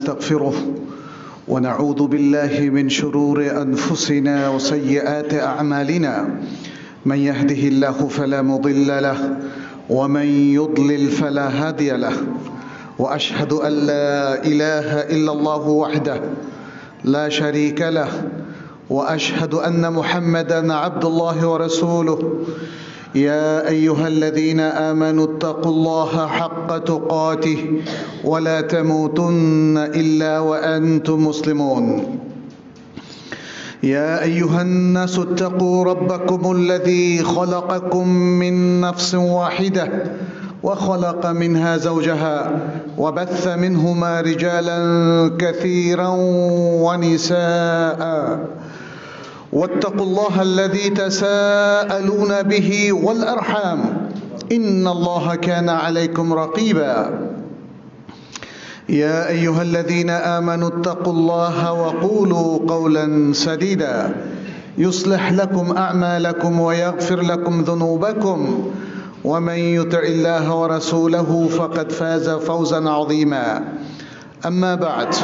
نستغفره ونعوذ بالله من شرور أنفسنا وسيئات أعمالنا من يهده الله فلا مضل له ومن يضلل فلا هادي له وأشهد أن لا إله إلا الله وحده لا شريك له وأشهد أن محمدا عبد الله ورسوله يا أيها الذين آمنوا اتقوا الله حق تقاته ولا تموتن إلا وأنتم مسلمون يا أيها الناس اتقوا ربكم الذي خلقكم من نفس واحدة وخلق منها زوجها وبث منهما رجالا كثيرا ونساء واتقوا الله الذي تساءلون به والأرحام إن الله كان عليكم رقيبا يا أيها الذين آمنوا اتقوا الله وقولوا قولا سديدا يصلح لكم أعمالكم ويغفر لكم ذنوبكم ومن يطع الله ورسوله فقد فاز فوزا عظيما أما بعد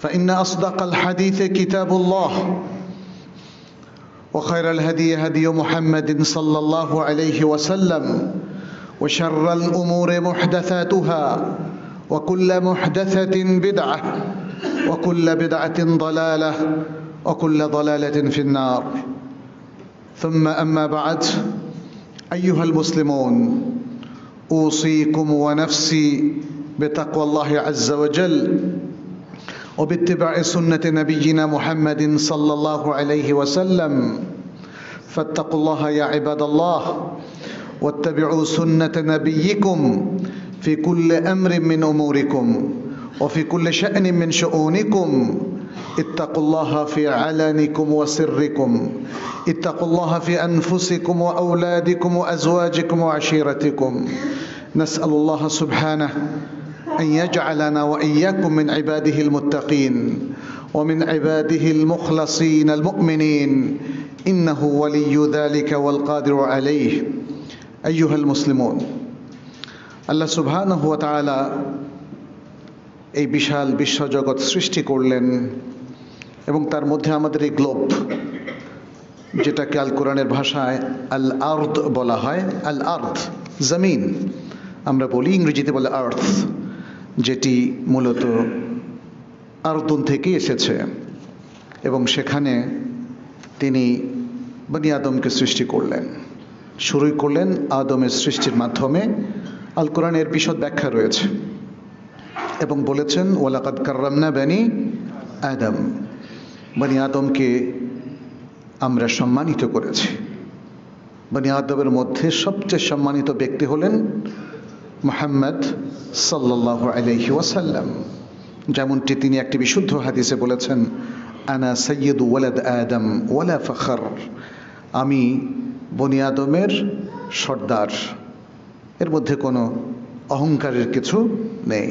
فإن أصدق الحديث كتاب الله وخير الهدي هدي محمد صلى الله عليه وسلم وشر الأمور محدثاتها وكل محدثة بدعة وكل بدعة ضلالة وكل ضلالة في النار ثم أما بعد أيها المسلمون أوصيكم ونفسي بتقوى الله عز وجل وباتباع سنة نبينا محمد صلى الله عليه وسلم فاتقوا الله يا عباد الله واتبعوا سنة نبيكم في كل أمر من أموركم وفي كل شأن من شؤونكم اتقوا الله في علانكم وسركم اتقوا الله في أنفسكم وأولادكم وأزواجكم وعشيرتكم نسأل الله سبحانه أن يجعلنا وإياكم من عباده المتقين ومن عباده المخلصين المؤمنين إنه ولي ذلك والقادر عليه أيها المسلمون আল্লাহ সুবহানাহু ওয়া তাআলা এই বিশাল বিশ্বজগৎ সৃষ্টি করলেন এবং তার মধ্যে আমাদের এই গ্লোব যেটাকে আল কোরআনের ভাষায় আল আরদ বলা হয় আল আরদ জমিন আমরা বলি ইংরেজিতে বলে আর্থ যেটি মূলত আরদুন থেকে এসেছে এবং সেখানে তিনি বনি আদমকে সৃষ্টি করলেন শুরুই করলেন আদমের সৃষ্টির মাধ্যমে আল কোরআনের বিশদ ব্যাখ্যা রয়েছে এবং বলেছেন ওয়ালাকাদ কাররামনা বনি আদম বনি আদমকে আমরা সম্মানিত করেছি বনি আদমের মধ্যে সবচেয়ে সম্মানিত ব্যক্তি হলেন মুহাম্মদ সাল্লাল্লাহু আলাইহি ওয়াসাল্লাম যেমনটি তিনি একটি বিশুদ্ধ হাদিসে বলেছেন আনা সাইয়্যিদু ওয়ালাদ আদম ওয়ালা ফখর আমি বনি আদমের সর্দার এর মধ্যে কোনো অহংকারের কিছু নেই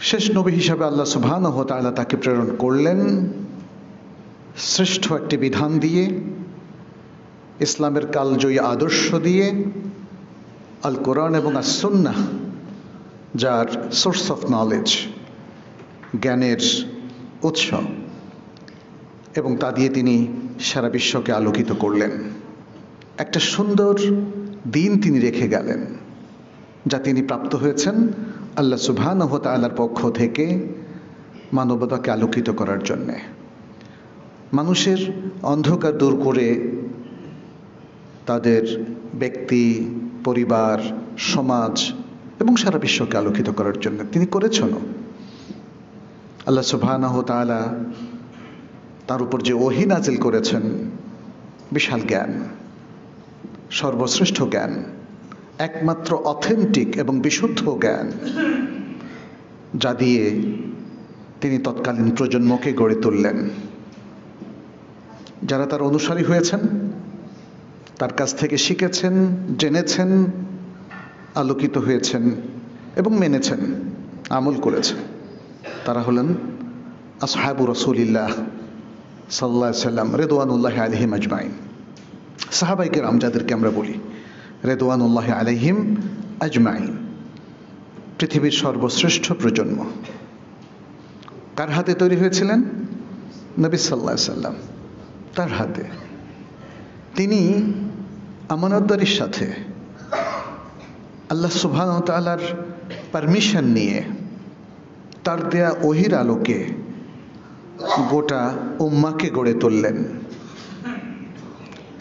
শেষ নবী হিসাবে আল্লাহ সুবহানাহু ওয়া তাআলা তাকে প্রেরণ করলেন শ্রেষ্ঠ একটি বিধান দিয়ে ইসলামের কালজয়ী আদর্শ দিয়ে আল কোরআন এবং আস সুন্নাহ যার সোর্স অফ নলেজ জ্ঞানের উৎস এবং তা দিয়ে তিনি সারা বিশ্বকে আলোকিত করলেন একটা সুন্দর দিন তিনি রেখে গেলেন যা তিনি প্রাপ্ত হয়েছেন আল্লাহ সুবহানাহু ওয়া তাআলার পক্ষ থেকে মানবতাকে আলোকিত করার জন্যে মানুষের অন্ধকার দূর করে তাদের ব্যক্তি পরিবার সমাজ এবং সারা বিশ্বকে আলোকিত করার জন্য তিনি করেছেন আল্লাহ সুবহানাহু ওয়া তাআলা তার উপর যে ওহী নাজিল করেছেন বিশাল জ্ঞান সর্বশ্রেষ্ঠ জ্ঞান একমাত্র অথেন্টিক এবং বিশুদ্ধ জ্ঞান যা দিয়ে তিনি তৎকালীন প্রজন্মকে গড়ে তুললেন যারা তার অনুসারী হয়েছেন তার কাছ থেকে শিখেছেন জেনেছেন আলোকিত হয়েছেন এবং মেনেছেন আমল করেছেন তারা হলেন আসহাবু রাসূলিল্লাহ সাল্লাল্লাহু আলাইহি ওয়াসাল্লাম রিদওয়ানুল্লাহি আলাইহিম আজমাইন সাহাবায়ে কেরাম যাদেরকে আমরা বলি রিদওয়ানুল্লাহি আলাইহিম আজমাইন পৃথিবীর সর্বশ্রেষ্ঠ প্রজন্ম। কার হাতে তৈরি হয়েছিলেন? নবী সাল্লাল্লাহু আলাইহি সাল্লাম, তার হাতে। তিনি আমানতদারির সাথে আল্লাহ সুবহানাহু ওয়া তাআলার পারমিশন নিয়ে তার দেয়া ওহির আলোকে গোটা উম্মাহকে গড়ে তুললেন,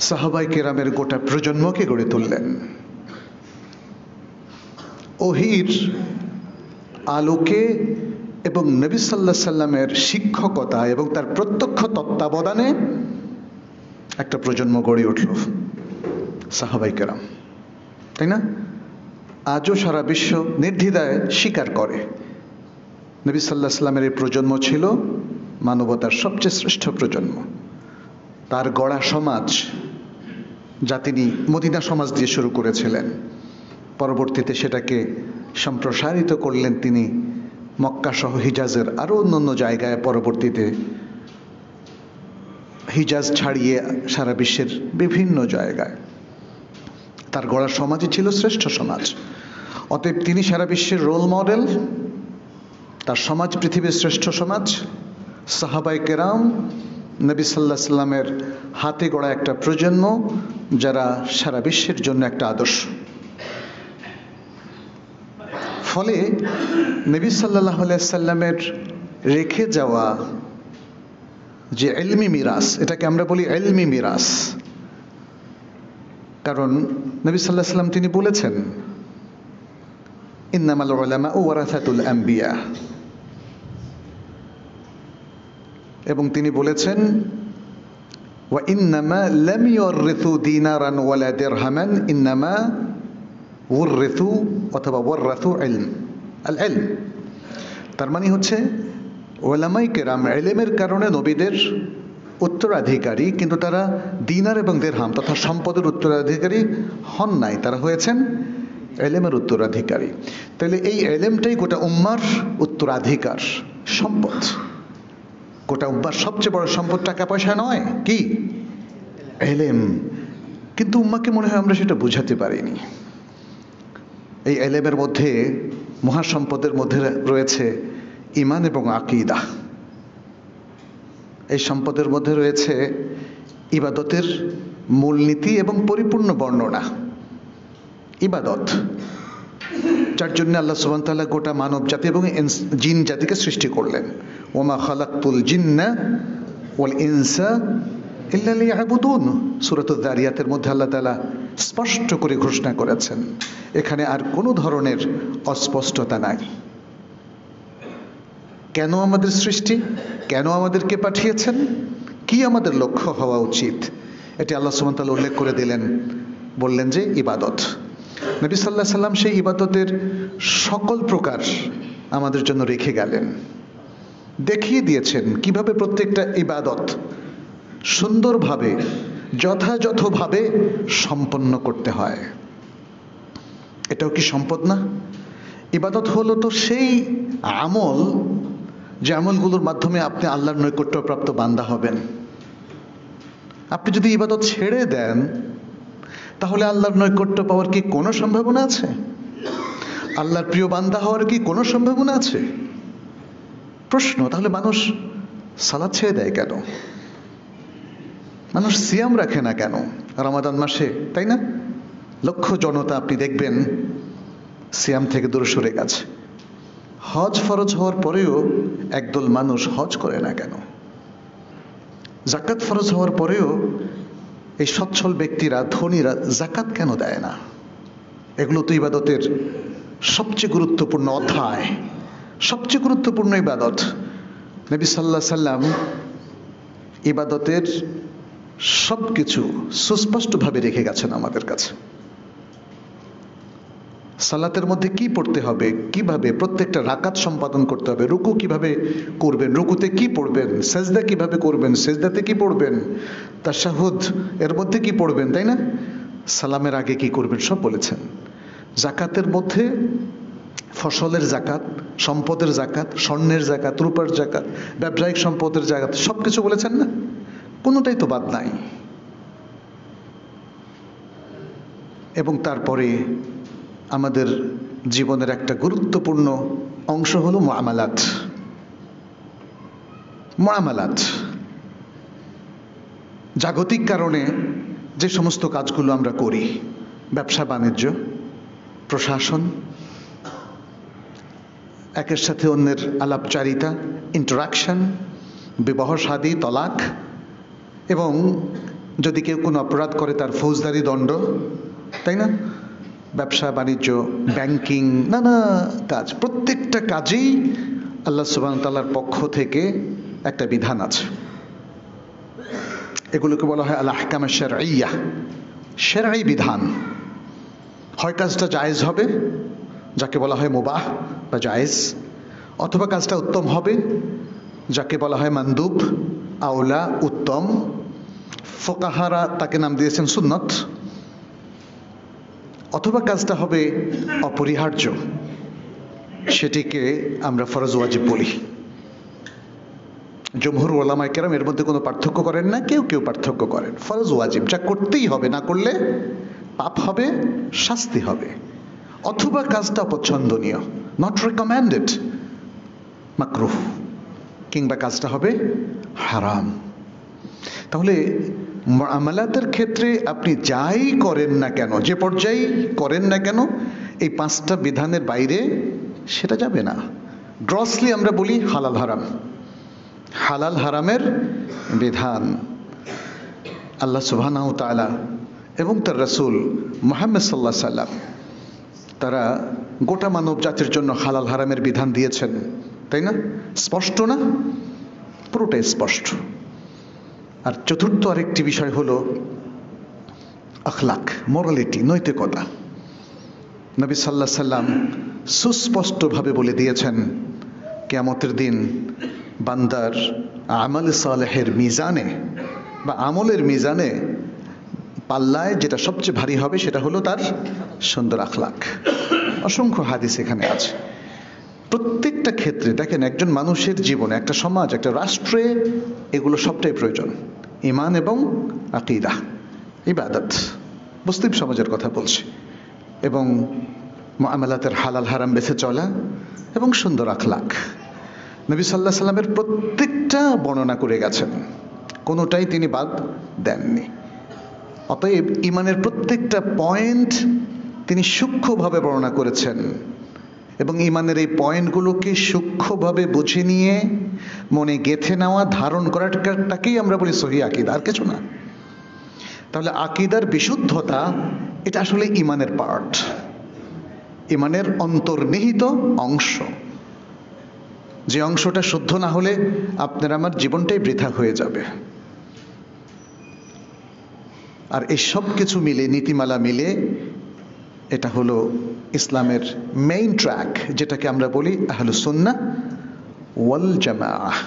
সাহাবায়ে কেরামের গোটা প্রজন্মকে গড়ে তুললেন। ওহির আলোকে এবং নবী সাল্লাল্লাহু আলাইহি সাল্লামের শিক্ষকতা এবং তার প্রত্যক্ষ তত্ত্বাবধানে একটা প্রজন্ম গড়ে উঠল, সাহাবায়ে কেরাম, তাই না? আজও সারা বিশ্ব নির্দ্বিধায় স্বীকার করে নবী সাল্লাল্লাহু আলাইহি সাল্লামের এই প্রজন্ম ছিল মানবতার সবচেয়ে শ্রেষ্ঠ প্রজন্ম। তার গড়া সমাজ, যা তিনি মদিনা সমাজ দিয়ে শুরু করেছিলেন, পরবর্তীতে সেটাকে সম্প্রসারিত করলেন তিনি মক্কা সহ হিজাজের আরও অন্যান্য জায়গায়, পরবর্তীতে হিজাজ ছাড়িয়ে সারা বিশ্বের বিভিন্ন জায়গায়। তার গড়া সমাজই ছিল শ্রেষ্ঠ সমাজ। অতএব তিনি সারা বিশ্বের রোল মডেল, তার সমাজ পৃথিবীর শ্রেষ্ঠ সমাজ। সাহাবায়ে কেরাম নবী সাল্লাল্লাহু আলাইহি সাল্লামের হাতে গড়া একটা প্রজন্ম, যারা সারা বিশ্বের জন্য একটা আদর্শ। ফলে নবী সাল্লাল্লাহু আলাইহি সাল্লামের রেখে যাওয়া যে ইলমি মিরাস, এটাকে আমরা বলি ইলমি মিরাস। কারণ নবী সাল্লাল্লাহু আলাইহি সাল্লাম তিনি বলেছেন, ইন্নামাল উলামা ওয়ারাসাতুল আম্বিয়া, এবং তিনি বলেছেন ওয়া ইন্নামা লাম ইউরিসু দিনারান ওয়ালা দিরহামান ইন্নামা ওয়ারিসু অথবা ওয়ারাসু ইলম আল ইলম। তার মানে হচ্ছে উলামায়ে কেরাম ইলমের কারণে নবীদের উত্তরাধিকারী, কিন্তু তারা দিনার এবং দিরহাম তথা সম্পদের উত্তরাধিকারী হন নাই, তারা হয়েছেন ইলমের উত্তরাধিকারী। তাহলে এই ইলমটাই গোটা উম্মার উত্তরাধিকার, সম্পদ। গোটা উম্মার সবচেয়ে বড় সম্পদ টাকা পয়সা নয়, কি? ইলম। কিন্তু উম্মাকে মনে হয় আমরা সেটা বুঝাতে পারিনি। এই ইলমের মধ্যে, মহাসম্পদের মধ্যে রয়েছে ঈমান এবং আকীদা। এই সম্পদের মধ্যে রয়েছে ইবাদতের মূলনীতি এবং পরিপূর্ণ বর্ণনা। ইবাদত, যার জন্য আল্লাহ সুবহানাহু ওয়া তাআলা গোটা মানব জাতি এবং জিন জাতিকে সৃষ্টি করলেন। ওমা খালাকতুল জিন্না ওয়াল ইনসা ইল্লা লিয়াবুদুন, সূরাতুয যারিয়াতের মধ্যে আল্লাহ তাআলা স্পষ্ট করে ঘোষণা করেছেন, এখানে আর কোনো ধরনের অস্পষ্টতা নাই। কেন আমাদের সৃষ্টি, কেন আমাদেরকে পাঠিয়েছেন, কি আমাদের লক্ষ্য হওয়া উচিত, এটি আল্লাহ সুবহানাহু ওয়া তাআলা উল্লেখ করে দিলেন। বললেন যে ইবাদত। নবী সাল্লাল্লাহু আলাইহি সাল্লাম সেই ইবাদতের সকল প্রকার আমাদের জন্য রেখে গেলেন, দেখিয়ে দিয়েছেন কিভাবে প্রত্যেকটা ইবাদত সুন্দরভাবে যথাযথভাবে সম্পন্ন করতে হয়। এটাও কি সম্পদ না? ইবাদত হলো তো সেই আমল, যে আমলগুলোর মাধ্যমে আপনি আল্লাহর নৈকট্যপ্রাপ্ত বান্দা হবেন। আপনি যদি ইবাদত ছেড়ে দেন, তাহলে আল্লাহর নৈকট্য পাওয়ার কি কোনো সম্ভাবনা আছে? আল্লাহর প্রিয় বান্দা হওয়ার কি কোনো সম্ভাবনা আছে? প্রশ্ন, তাহলে মানুষ সালাত ছেড়ে দেয় কেন? মানুষ সিয়াম রাখে না কেন রমাদান মাসে, তাই না? লক্ষ জনতা আপনি দেখবেন সিয়াম থেকে দূরে সরে গেছে। হজ ফরজ হওয়ার পরেও একদল মানুষ হজ করে না কেন? যাকাত ফরজ হওয়ার পরেও এই সচ্ছল ব্যক্তিরা, ধনীরা যাকাত কেন দেয় না? এগুলো তো ইবাদতের সবচেয়ে গুরুত্বপূর্ণ অধ্যায়, সবচেয়ে গুরুত্বপূর্ণ ইবাদত। নবী সাল্লাল্লাহু আলাইহি সাল্লাম ইবাদতের সবকিছু সুস্পষ্টভাবে রেখে গেছেন আমাদের কাছে। সালাতের মধ্যে কি পড়তে হবে, কিভাবে প্রত্যেকটা রাকাত সম্পাদন করতে হবে, রুকু কিভাবে করবেন, রুকুতে কি পড়বেন, সেজদা কিভাবে করবেন, সেজদাতে কি পড়বেন, তাশাহুদ এর মধ্যে কি পড়বেন, তাই না? সালামের আগে কি করবেন, সব বলেছেন। যাকাতের মধ্যে ফসলের যাকাত, সম্পদের যাকাত, স্বর্ণের যাকাত, রূপার যাকাত, ব্যবসায়িক সম্পদের যাকাত, সবকিছু বলেছেন না? কোনোটাই তো বাদ নাই। এবং তারপরে আমাদের জীবনের একটা গুরুত্বপূর্ণ অংশ হলো মুআমালাত। মুআমালাত জাগতিক কারণে যে সমস্ত কাজগুলো আমরা করি, ব্যবসা বাণিজ্য, প্রশাসন, একের সাথে অন্যের আলাপচারিতা, ইন্টারাকশন, বিবাহ শাদী, তলাক, এবং যদি কেউ কোনো অপরাধ করে তার ফৌজদারি দণ্ড, তাই না? ব্যবসা বাণিজ্য, ব্যাংকিং, নানা কাজ, প্রত্যেকটা কাজেই আল্লাহ সুবহানাহু ওয়া তাআলার পক্ষ থেকে একটা বিধান আছে। এগুলোকে বলা হয় আল আহকাম আশ-শারঈয়্যাহ, শারঈ বিধান। হয় কাজটা জায়েজ হবে, যাকে বলা হয় মুবাহ বা জায়েজ, অথবা কাজটা উত্তম হবে, যাকে বলা হয় মানদুব, আওলা, উত্তম। ফুকাহারা তাকে নাম দিয়েছেন সুন্নত। অথবা কাজটা হবে অপরিহার্য, সেটিকে আমরা ফরজ ওয়াজিব বলি। জমহুর উলামায়ে কেরাম এর মধ্যে কোনো পার্থক্য করেন না, কেউ কেউ পার্থক্য করেন। ফরজ ওয়াজিব, যা করতেই হবে, না করলে পাপ হবে, শাস্তি হবে। অথবা কাজটা অপছন্দনীয়, নট রেকমেন্ডেড, মাকরুহ, কিংবা কাজটা হবে হারাম। তাহলে মুআমালাতের ক্ষেত্রে আপনি যাই করেন না কেন, যে পর্যায়ে করেন না কেন, এই পাঁচটা বিধানের বাইরে সেটা যাবে না। গ্রসলি আমরা বলি হালাল হারাম, হালাল হারামের বিধান আল্লাহ সুবহানাহু ওয়া তাআলা এবং তার রাসূল মুহাম্মদ সাল্লাল্লাহু আলাইহি সাল্লাম তারা গোটা মানব জাতির জন্য হালাল হারামের বিধান দিয়েছেন, তাই না? স্পষ্ট না? পুরোটাই স্পষ্ট। আর চতুর্থ আরেকটি বিষয় হলো আখলাক, মোরালিটি, নৈতিকতা। নবী সাল্লাল্লাহু আলাইহি সাল্লাম সুস্পষ্টভাবে বলে দিয়েছেন, কিয়ামতের দিন বান্দার আমল সালেহের মিজানে বা আমলের মিজানে পাল্লায় যেটা সবচেয়ে ভারী হবে সেটা হলো তার সুন্দর আখলাক। অসংখ্য হাদিস এখানে আছে। প্রত্যেকটা ক্ষেত্রে দেখেন, একজন মানুষের জীবনে, একটা সমাজ, একটা রাষ্ট্রে এগুলো সবটাই প্রয়োজন। ঈমান এবং আকীদা, ইবাদত, মুসলিম সমাজের কথা বলছি, এবং মুআমালাতের হালাল হারাম বেছে চলা এবং সুন্দর আখলাক। নবী সাল্লাল্লাহু আলাইহি সাল্লামের প্রত্যেকটা বর্ণনা করে গেছেন, কোনোটাই তিনি বাদ দেননি। অতএব ঈমানের প্রত্যেকটা পয়েন্ট তিনি সূক্ষ্মভাবে বর্ণনা করেছেন, এবং ঈমানের এই পয়েন্টগুলোকে সূক্ষ্মভাবে বুঝে নিয়ে মনে গেঁথে নেওয়া, ধারণ করাটাকেই আমরা বলি সহিহ আকীদা, আর কিছু না। তাহলে আকীদার বিশুদ্ধতা এটা আসলে ঈমানের পার্ট, ঈমানের অন্তর্নিহিত অংশ। যে অংশটা শুদ্ধ না হলে আপনার আমার জীবনটাই বৃথা হয়ে যাবে। আর এই সব কিছু মিলে, নীতিমালা মিলে, এটা হলো ইসলামের মেইন ট্র্যাক, যেটাকে আমরা বলি আহলুস সুন্নাহ ওয়াল জামাআহ।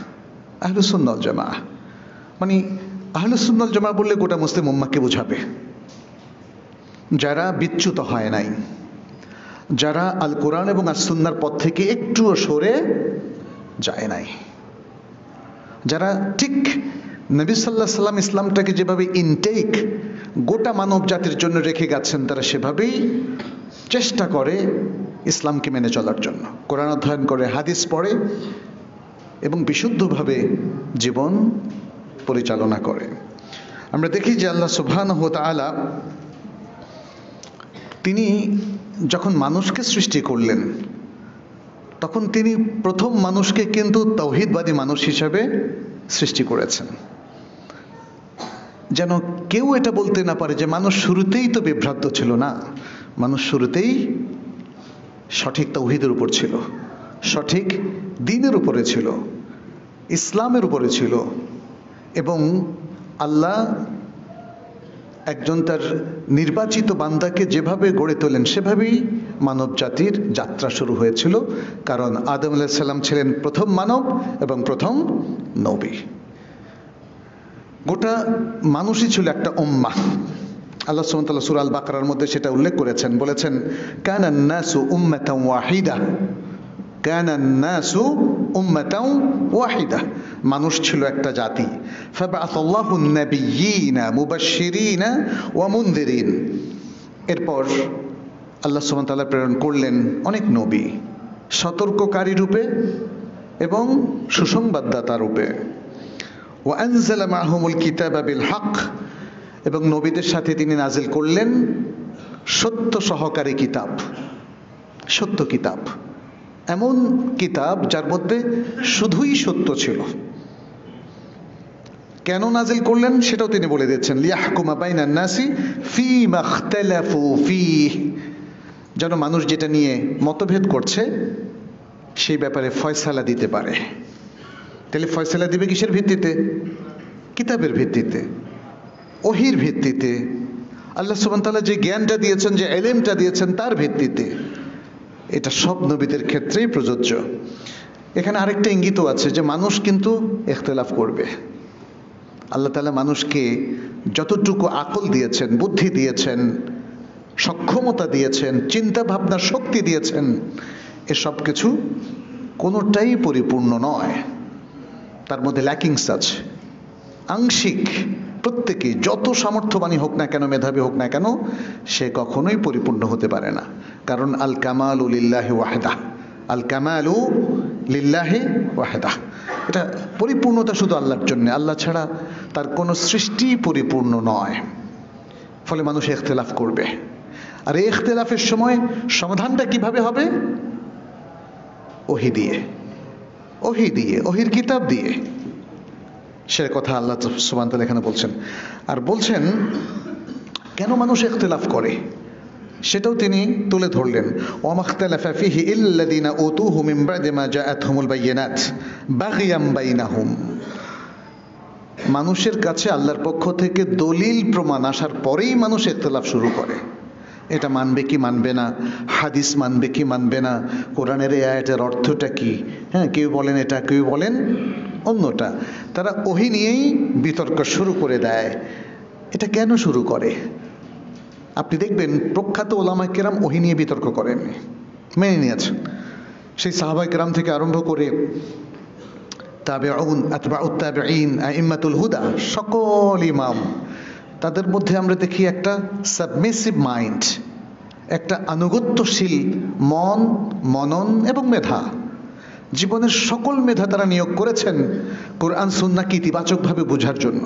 আহলুস সুন্নাহ ওয়াল জামাআহ মানে আহলুস সুন্নাহ ওয়াল জামাআহ বললে গোটা মুসলিম উম্মাহকে বোঝাবে, যারা বিচ্যুত হয় নাই, যারা আল কোরআন এবং আস সুন্নাহর পথ থেকে একটুও সরে যায় নাই, যারা ঠিক নবী সাল্লাল্লাহু আলাইহি সাল্লাম ইসলামটাকে যেভাবে ইনটেক গোটা মানব জাতির জন্য রেখে গেছেন, তারা সেভাবেই চেষ্টা করে ইসলামকে মেনে চলার জন্য, কোরআন অধ্যয়ন করে, হাদিস পড়ে এবং বিশুদ্ধভাবে জীবন পরিচালনা করে। আমরা দেখি যে আল্লাহ সুবহানাহু ওয়া তাআলা তিনি যখন মানুষকে সৃষ্টি করলেন, তখন তিনি প্রথম মানুষকে কিন্তু তাওহীদবাদী মানুষ হিসেবে সৃষ্টি করেছেন, যেন কেউ এটা বলতে না পারে যে মানুষ শুরুতেই তো বিভ্রান্ত ছিল। না, মানুষ শুরুতেই সঠিক তাওহীদের উপর ছিল, সঠিক দ্বীনের উপরে ছিল, ইসলামের উপরে ছিল, এবং আল্লাহ একজন তার নির্বাচিত বান্দাকে যেভাবে গড়ে তোলেন সেভাবেই মানব জাতির যাত্রা শুরু হয়েছিল। কারণ আদম আলাইহিস সালাম ছিলেন প্রথম মানব এবং প্রথম নবী। গোটা মানুষই ছিল একটা উম্মাহ। আল্লাহ সুবহানাহু ওয়া তাআলা সূরা আল বাকারার মধ্যে সেটা উল্লেখ করেছেন, বলেছেন কানান নাসু উম্মাতান ওয়াহিদা, কানান নাসু উম্মাতান ওয়াহিদা, মানুষ ছিল একটা জাতি। ফাবাআসাল্লাহু আন-নাবিয়্যিনা মুবাশশিরিনা ওয়া মুনযিরিন, এরপর আল্লাহ সুবহানাহু ওয়া তাআলা প্রেরণ করলেন অনেক নবী, সতর্ককারী রূপে এবং সুসংবাদদাতা রূপে। ওয়া আনজালা মাআহুমুল কিতাবা বিল হক, এবং নবীদের সাথে তিনি নাজিল করলেন সত্য সহকারী কিতাব, সত্য কিতাব, এমন কিতাব যার মধ্যে শুধুই সত্য ছিল। কেন নাজিল করলেন সেটাও তিনি বলে দিচ্ছেন, লিয়াহকুমা বাইনান নাসি ফীমা ইখতালাফু ফীহ, যেন মানুষ যেটা নিয়ে মতভেদ করছে সেই ব্যাপারে ফয়সালা দিতে পারে। তাহলে ফয়সালা দিবে কিসের ভিত্তিতে? কিতাবের ভিত্তিতে, ওহির ভিত্তিতে, আল্লাহ সুবহানাহু ওয়া তাআলা যে জ্ঞানটা দিয়েছেন, যে ইলমটা দিয়েছেন তার ভিত্তিতে। এটা সব নবীদের ক্ষেত্রেই প্রযোজ্য। এখানে আরেকটা ইঙ্গিতও আছে যে মানুষ কিন্তু ইখতিলাফ করবে। আল্লাহ তাআলা মানুষকে যতটুকু আকল দিয়েছেন, বুদ্ধি দিয়েছেন, সক্ষমতা দিয়েছেন, চিন্তা ভাবনার শক্তি দিয়েছেন, এসব কিছু কোনোটাই পরিপূর্ণ নয়, তার মধ্যে ল্যাকিংস আছে, আংশিক। প্রত্যেকেই যত সামর্থ্যবানই হোক না কেন, মেধাবী হোক না কেন, সে কখনোই পরিপূর্ণ হতে পারে না। কারণ আল কামালু লিল্লাহি ওয়াহদাহ, আল কামালু লিল্লাহি ওয়াহদাহ, এটা পরিপূর্ণতা শুধু আল্লাহর জন্য, আল্লাহ ছাড়া তার কোনো সৃষ্টি পরিপূর্ণ নয়। ফলে মানুষ ইখতিলাফ করবে। আর এই ইখতিলাফের সময় সমাধানটা কিভাবে হবে? ওহী দিয়ে, ওহী দিয়ে, ওহীর কিতাব দিয়ে। সে কথা আল্লাহ সুবহানাহু ওয়া তাআলা এখানে বলছেন। আর বলছেন কেন মানুষ ইখতিলাফ করে সেটাও তিনি তুলে ধরলেন। ওয়া মাখতালাফা ফীহি ইল্লাযীনা উতুহু মিন বা'দি মা জাআতহুমুল বায়িনাত বাগিয়াম বাইনাহুম, মানুষের কাছে আল্লাহর পক্ষ থেকে দলিল প্রমাণ আসার পরেই মানুষ ইখতিলাফ শুরু করে। এটা মানবে কি মানবে না, হাদিস মানবে কি মানবে না, কোরআনের এই আয়াতের অর্থটা কি, হ্যাঁ, কেউ বলেন এটা, কেউ বলেন অন্যটা। তারা ওহী নিয়েই বিতর্ক শুরু করে দেয়। এটা কেন শুরু করে? আপনি দেখবেন প্রখ্যাত ওলামায়ে কেরাম ওহী নিয়ে বিতর্ক করেননি, মেনে নিয়েছেন। সেই সাহাবায়ে কেরাম থেকে আরম্ভ করে তাবেউন, আতবাউত তাবেঈন, আইম্মাতুল হুদা, সকল ইমাম, তাদের মধ্যে আমরা দেখি একটা সাবমিসিভ মাইন্ড, একটা আনুগত্যশীল মন, মনন এবং মেধা। জীবনের সকল মেধা তারা নিয়োগ করেছেন কোরআন সুন্নাহকে ইতিবাচকভাবে বোঝার জন্য।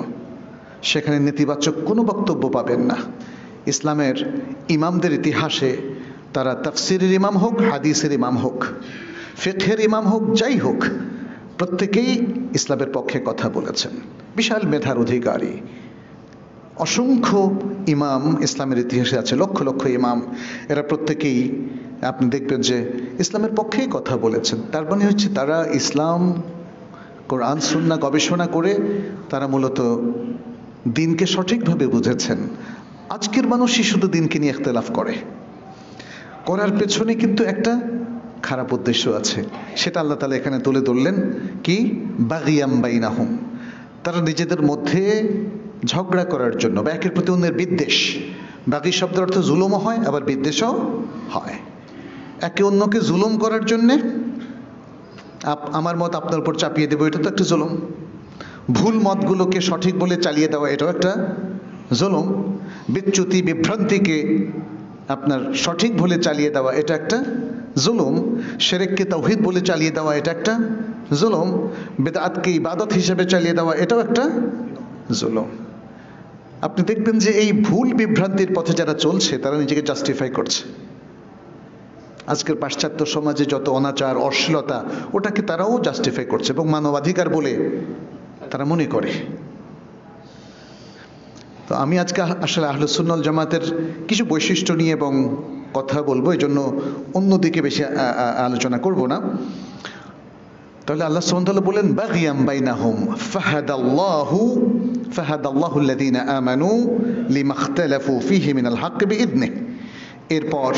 সেখানে নেতিবাচক কোনো বক্তব্য পাবেন না। ইসলামের ইমামদের ইতিহাসে তারা তাফসিরের ইমাম হোক, হাদিসের ইমাম হোক, ফিকহের ইমাম হোক, যাই হোক, প্রত্যেকেই ইসলামের পক্ষে কথা বলেছেন। বিশাল মেধার অধিকারী অসংখ্য ইমাম ইসলামের ইতিহাসে আছে, লক্ষ লক্ষ ইমাম। এরা প্রত্যেকেই আপনি দেখবেন যে ইসলামের পক্ষেই কথা বলেছেন। তার মানে হচ্ছে তারা ইসলাম, কোরআন সুন্নাহ গবেষণা করে তারা মূলত দিনকে সঠিকভাবে বুঝেছেন। আজকের মানুষই শুধু দিনকে নিয়ে ইখতিলাফ করে, করার পেছনে কিন্তু একটা খারাপ উদ্দেশ্য আছে। সেটা আল্লাহ তাআলা এখানে তুলে ধরলেন, কি? বাগিয়াম বাইনাহুম, তারা নিজেদের মধ্যে ঝগড়া করার জন্য বা একের প্রতি অন্যের বিদ্বেষ। বাগী শব্দের অর্থ জুলুমও হয়, আবার বিদ্বেষও হয়। একে অন্যকে জুলুম করার জন্যে, আমার মত আপনার উপর চাপিয়ে দেবো, এটা তো একটা জুলুম। ভুল মতগুলোকে সঠিক বলে চালিয়ে দেওয়া, এটাও একটা জুলুম। বিচ্যুতি বিভ্রান্তিকে আপনার সঠিক বলে চালিয়ে দেওয়া, এটা একটা জুলুম। শিরককে তাওহীদ বলে চালিয়ে দেওয়া, এটা একটা জুলুম। বিদআতকে ইবাদত হিসেবে চালিয়ে দেওয়া, এটাও একটা জুলুম। আপনি দেখবেন যে এই ভুল বিভ্রান্তির পথে যারা চলছে তারা নিজেকে জাস্টিফাই করছে। আজকের পাশ্চাত্য সমাজে যত অনাচার, অশ্লীলতা, ওটাকে তারাও জাস্টিফাই করছে এবং মানবাধিকার বলে তারা মনে করে। তো আমি আজকে আসলে আহলুস সুন্নাহ ওয়াল জামাতের কিছু বৈশিষ্ট্য নিয়ে এবং কথা বলবো, এই জন্য অন্যদিকে বেশি আলোচনা করব না। তাহলে আল্লাহ সুবহানাহু ওয়া তাআলা বলেন বাগিয়াম বাইনাহুম ফাহাদাল্লাহু আল্লাযীনা আমানু লিমাখতালাফু ফীহি মিনাল হক বিইذনিহি। এরপর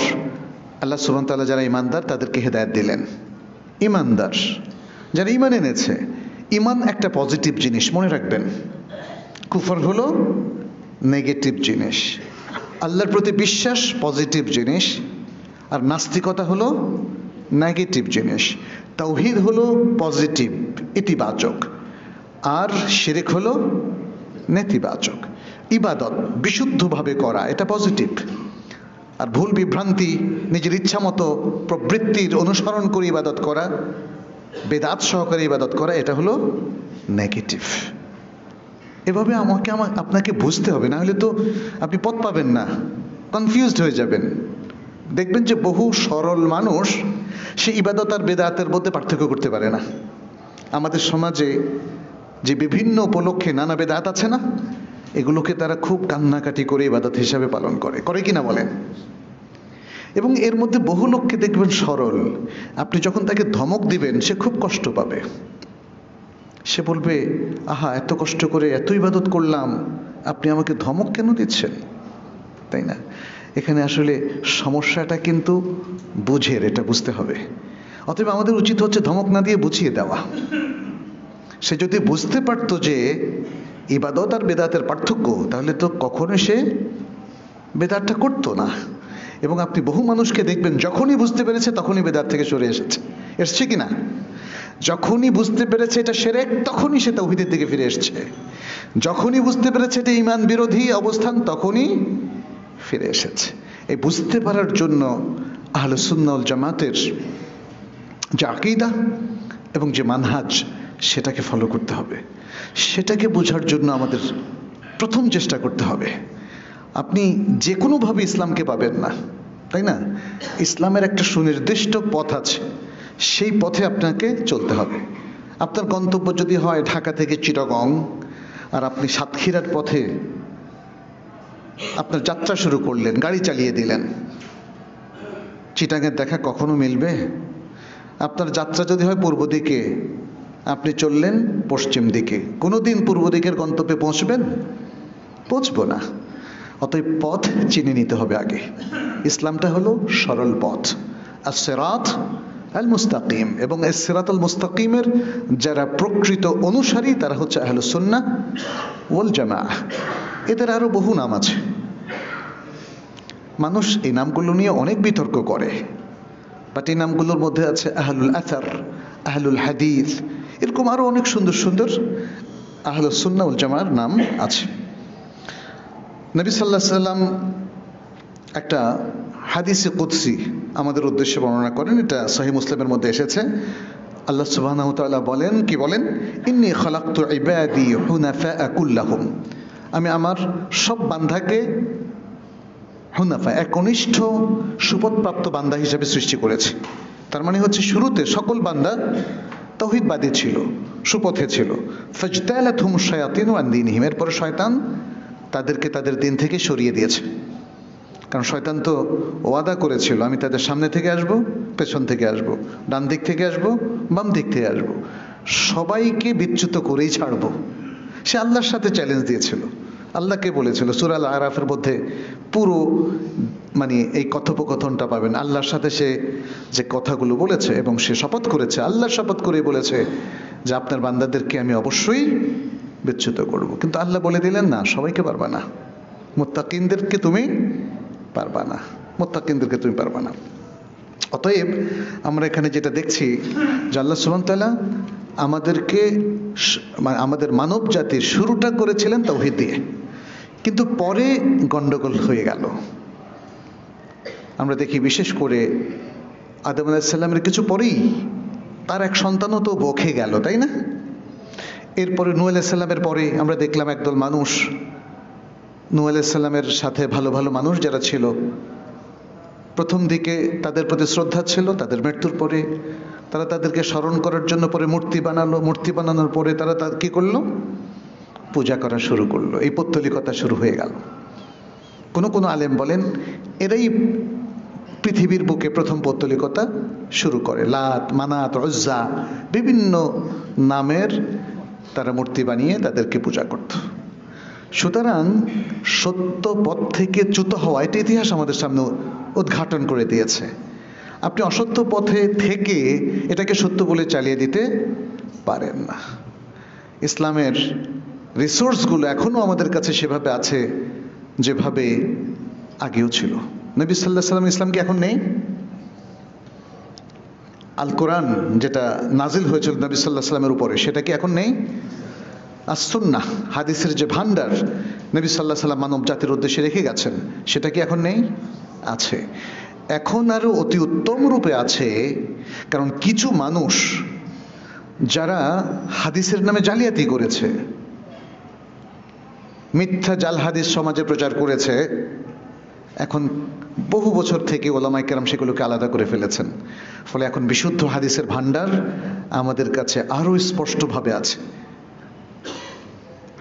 আল্লাহ সুবহানাহু ওয়া তাআলা যারা ঈমানদার তাদেরকে হেদায়েত দিলেন। ঈমানদার যারা ঈমান এনেছে, ঈমান একটা পজিটিভ জিনিস, মনে রাখবেন। কুফর হলো নেগেটিভ জিনিস। আল্লাহর প্রতি বিশ্বাস পজিটিভ জিনিস, আর নাস্তিকতা হলো নেগেটিভ জিনিস। তাওহীদ হলো পজিটিভ, ইতিবাচক, আর শিরক হলো নেতিবাচক। ইবাদত বিশুদ্ধভাবে করা, এটা পজিটিভ। আর ভুল বিভ্রান্তি, নিজের ইচ্ছা মতো প্রবৃত্তির অনুসরণ করে ইবাদত করা, বেদাত সহকারে ইবাদত করা, এটা হলো নেগেটিভ। এভাবে আপনাকে বুঝতে হবে, না হলে তো আপনি পথ পাবেন না, কনফিউজড হয়ে যাবেন। দেখবেন যে বহু সরল মানুষ সে ইবাদত আর বেদাতের মধ্যে পার্থক্য করতে পারে না। আমাদের সমাজে যে বিভিন্ন উপলক্ষে নানা বেদাত আছে না, এগুলোকে তারা খুব কান্নাকাটি করে ইবাদত হিসাবে পালন করে কিনা বলেন? এবং এর মধ্যে বহু লোককে দেখবেন সরল, আপনি যখন তাকে ধমক দিবেন সে খুব কষ্ট পাবে। সে বলবে, আহা, এত কষ্ট করে এত ইবাদত করলাম, আপনি আমাকে ধমক কেন দিচ্ছেন? তাই না? এখানে আসলে সমস্যাটা কিন্তু বুঝের, এটা বুঝতে হবে। অতএব আমাদের উচিত হচ্ছে ধমক না দিয়ে বুঝিয়ে দেওয়া। সে যদি বুঝতে পারতো যে ইবাদত আর বেদাতের পার্থক্য, তাহলে তো কখনোই সে বেদাতটা করতো না। এবং আপনি বহু মানুষকে দেখবেন যখনই বুঝতে পেরেছে তখনই বেদাত থেকে সরে এসছে কিনা? যখনই বুঝতে পেরেছে এটা শিরক, তখনই সে তাওহীদের দিকে ফিরে এসছে। যখনই বুঝতে পেরেছে এটা ঈমান বিরোধী অবস্থান, তখনই ফিরে এসেছে। এই বুঝতে পারার জন্য আহলুস সুন্নাহ ওয়াল জামাতের যে আকীদা এবং যে মানহাজ, সেটাকে ফলো করতে হবে। সেটাকে বোঝার জন্য আমাদের প্রথম চেষ্টা করতে হবে। আপনি যে কোনোভাবে ইসলামকে পাবেন না, তাই না? ইসলামের একটা সুনির্দিষ্ট পথ আছে, সেই পথে আপনাকে চলতে হবে। আপনার গন্তব্য যদি হয় ঢাকা থেকে চিটাগং, আর আপনি সাতক্ষীরার পথে আপনার যাত্রা শুরু করলেন, গাড়ি চালিয়ে দিলেন, চিটাগের দেখা কখনো মিলবে? আপনার যাত্রা যদি হয় পূর্ব দিকে, আপনি চললেন পশ্চিম দিকে, কোনোদিন পূর্ব দিকের গন্তব্যে পৌঁছবো না। অতএব পথ চিনে নিতে হবে আগে। ইসলামটা হলো সরল পথ, আস-সিরাত আল মুস্তাকিম। এবং এই সিরাত আল মুস্তাকিমের যারা প্রকৃত অনুসারী, তারা হচ্ছে আহলুস সুন্নাহ ওয়াল জামাআহ। এদের আরো বহু নাম আছে, মানুষ এই নামগুলো নিয়ে অনেক বিতর্ক করে, বাট এই নামগুলোর মধ্যে আছে আহলুল আসার, আহলুল হাদিস, এরকম আরো অনেক সুন্দর সুন্দর আহলুস সুন্নাহ ওয়াল জামাআর নাম আছে। নবী সাল্লাল্লাহু আলাইহি সাল্লাম একটা হাদিসে কুদসি আমাদের উদ্দেশ্যে বর্ণনা করেন, এটা সহিহ মুসলিমের মধ্যে এসেছে। আল্লাহ সুবহানাহু ওয়া তাআলা বলেন, কি বলেন? ইন্নী খালাকতু ইবাদি হুনাফা কুল্লাহুম, আমি আমার সব বান্দাকে হুনাফা, একনিষ্ঠ সুপথপ্রাপ্ত বান্দা হিসেবে সৃষ্টি করেছি। তার মানে হচ্ছে শুরুতে সকল বান্দা তাওহীদবাদী ছিল, সুপথে ছিল। ফাজতালাতহুম শায়াতিনু আন দীনিহিম, এরপরে শয়তান তাদেরকে তাদের দিন থেকে সরিয়ে দিয়েছে। কারণ শয়তান তো ওয়াদা করেছিল, আমি তাদের সামনে থেকে আসব, পেছন থেকে আসব, ডান দিক থেকে আসব, বাম দিক থেকে আসব, সবাইকে বিচ্যুত করেই ছাড়ব। সে আল্লাহর সাথে চ্যালেঞ্জ দিয়েছিল, আল্লাহকে বলেছিল। সূরা আল আরাফের মধ্যে পুরো এই কথোপকথনটা পাবেন। আল্লাহর সাথে সে যে কথাগুলো বলেছে, এবং সে শপথ করেছে, আল্লাহর শপথ করে বলেছে যে আপনার বান্দাদেরকে আমি অবশ্যই বিচ্যুত করব। কিন্তু আল্লাহ বলে দিলেন, না, সবাইকে পারবা না, মুত্তাকিনদেরকে তুমি পারবা না, মুত্তাকিনদেরকে তুমি পারবা না। অতএব আমরা এখানে যেটা দেখছি যে আল্লাহ সুবহানাহু ওয়া তাআলা আমাদেরকে, আমাদের মানব জাতির শুরুটা করেছিলেন তাওহীদ দিয়ে, কিন্তু পরে গন্ডগোল হয়ে গেল। আমরা দেখি বিশেষ করে আদম আলাইহিস সালামের কিছু পরেই তার এক সন্তানও তো বকে গেল, তাই না? এরপরে নূহ আলাইহিস সালামের পরে আমরা দেখলাম একদল মানুষ, নূহ আলাইহিস সালামের সাথে ভালো ভালো মানুষ যারা ছিল, প্রথম দিকে তাদের প্রতি শ্রদ্ধা ছিল, তাদের মৃত্যুর পরে তারা তাদেরকে স্মরণ করার জন্য পরে মূর্তি বানালো, মূর্তি বানানোর পরে তারা কি করলো? পূজা করা শুরু করলো। এই পৌত্তলিকতা শুরু হয়ে গেল। কোন আলেম বলেন এরাই পৃথিবীর বুকে প্রথম পৌত্তলিকতা শুরু করে। লাত, মানাত, উজ্জা, বিভিন্ন নামের তারা মূর্তি বানিয়ে তাদেরকে পূজা করত। সুতরাং সত্য পথ থেকে চ্যুত হওয়া, এটা ইতিহাস আমাদের সামনে উদ্ঘাটন করে দিয়েছে। আপনি অসত্য পথে থেকে এটাকে সত্য বলে চালিয়ে দিতে পারেন না। ইসলামের রিসোর্সগুলো এখনো আমাদের কাছে সেভাবে আছে যেভাবে আগেও ছিল। নবী সাল্লাল্লাহু আলাইহি ওয়াসাল্লাম ইসলাম কি এখন নেই? আল কোরআন যেটা নাজিল হয়েছিল নবী সাল্লাল্লাহু আলাইহি ওয়াসাল্লামের উপরে, সেটা কি এখন নেই? as-সুন্নাহ, হাদিসের যে ভান্ডার নবী সাল্লাল্লাহু আলাইহি ওয়াসাল্লাম মানব জাতির উদ্দেশ্যে রেখে গেছেন, সেটা কি এখন নেই? আছে। এখন আরো অতি উত্তম রূপে আছে, কারণ কিছু মানুষ যারা হাদিসের নামে জালিয়াতি করেছে, মিথ্যা জাল হাদিস সমাজে প্রচার করেছে, এখন বহু বছর থেকে ওলামায়ে কেরাম সেগুলোকে আলাদা করে ফেলেছেন। ফলে এখন বিশুদ্ধ হাদিসের ভান্ডার আমাদের কাছে আরো স্পষ্টভাবে আছে।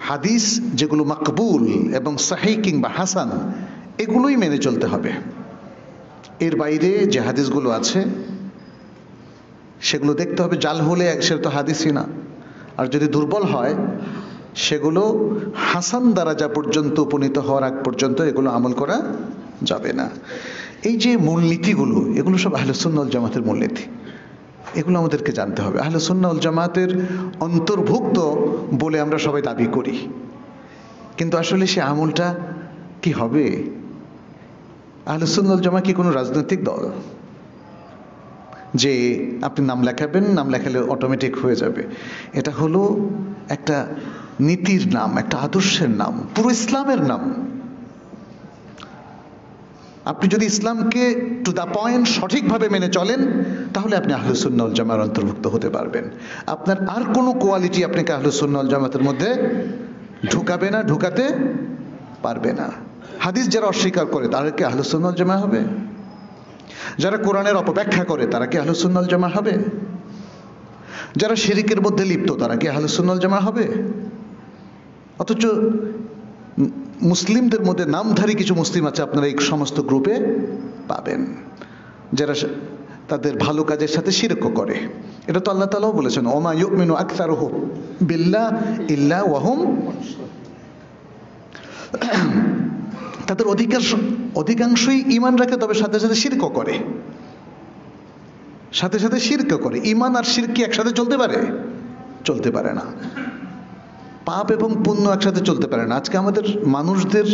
হাদিস যেগুলো মাকবুল এবং সহিহ কিংবা হাসান, এগুলোই মেনে চলতে হবে। এর বাইরে যে হাদিসগুলো আছে সেগুলো দেখতে হবে, জাল হলে সেটা তো হাদিসই না। আর যদি দুর্বল হয় সেগুলো হাসান দারাজা পর্যন্ত উপনীত হওয়ার আগ পর্যন্ত এগুলো আমল করা যাবে না। এই যে মূলনীতিগুলো, এগুলো সব আহলে সুন্নাহ ওয়াল জামাতের মূলনীতি। এগুলো আমাদেরকে জানতে হবে। আহলে সুন্নাহ ওয়াল জামাতের অন্তর্ভুক্ত বলে আমরা সবাই দাবি করি, কিন্তু আসলে সে আমলটা কি হবে? আহলে সুন্নাহ ওয়াল জামাত কি কোনো রাজনৈতিক দল যে আপনি নাম লেখাবেন, নাম লেখালে অটোমেটিক হয়ে যাবে? এটা হলো একটা নীতির নাম, একটা আদর্শের নাম, পুরো ইসলামের নাম। আপনি যদি ইসলামকে টু দ্য পয়েন্ট সঠিকভাবে মেনে চলেন, তাহলে আপনি আহলে সুন্নাহ ওয়াল জামাতের অন্তর্ভুক্ত হতে পারবেন। আপনার আর কোনো কোয়ালিটি আপনাকে আহলে সুন্নাহ ওয়াল জামাতের মধ্যে ঢুকাবে না, ঢুকাতে পারবে না। হাদিস যারা অস্বীকার করে তারা কি আহলে সুন্নাহ ওয়াল জামা হবে? যারা কোরআনের অপব্যাখ্যা করে তারা কি আহলে সুন্নাহ ওয়াল জামা হবে? যারা শিরকের মধ্যে লিপ্ত তারা কি আহলে সুন্নাহ ওয়াল জামা হবে? অথচ মুসলিমদের মধ্যে নামধারী কিছু মুসলিম আছে, আপনারা এই সমস্ত গ্রুপে পাবেন, যারা তাদের ভালো কাজের সাথে শিরক করে। এটা তো আল্লাহ তাআলাও বলেছেন, ওমা ইউমিনু আকসারুহুম বিল্লাহ ইল্লা ওয়া হুম, তাদের অধিকাংশই ঈমান রাখে, তবে সাথে সাথে শিরক করে, সাথে সাথে শিরক করে। ঈমান আর শিরক কি একসাথে চলতে পারে? চলতে পারে না। পাপ এবং পুণ্য একসাথে চলতে পারে না। আজকে আমাদের মানুষদের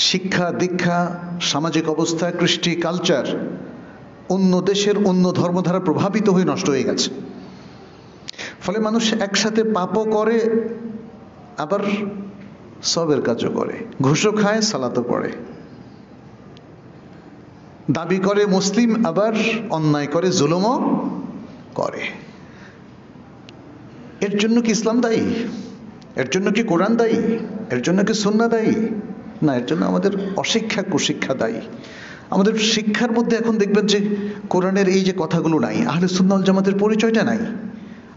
শিক্ষা দীক্ষা, সামাজিক অবস্থা, কৃষ্টি, কালচার অন্য দেশের অন্য ধর্ম দ্বারা প্রভাবিত হয়ে নষ্ট হয়ে গেছে। ফলে মানুষ একসাথে পাপও করে, আবার সবের কাজও করে, ঘুষও খায়, সালাতও পড়ে, দাবি করে মুসলিম, আবার অন্যায় করে, জুলুমও করে। এর জন্য কি ইসলাম দায়ী? এর জন্য কি কোরআন দায়ী? এর জন্য কি সুন্নাহ দায়ী? না, এর জন্য আমাদের অশিক্ষা, কুশিক্ষা দায়ী। আমাদের শিক্ষার মধ্যে এখন দেখবেন যে কোরআনের এই যে কথাগুলো নাই, আহলে সুন্নাহ ওয়াল জামাতের পরিচয়টা নাই।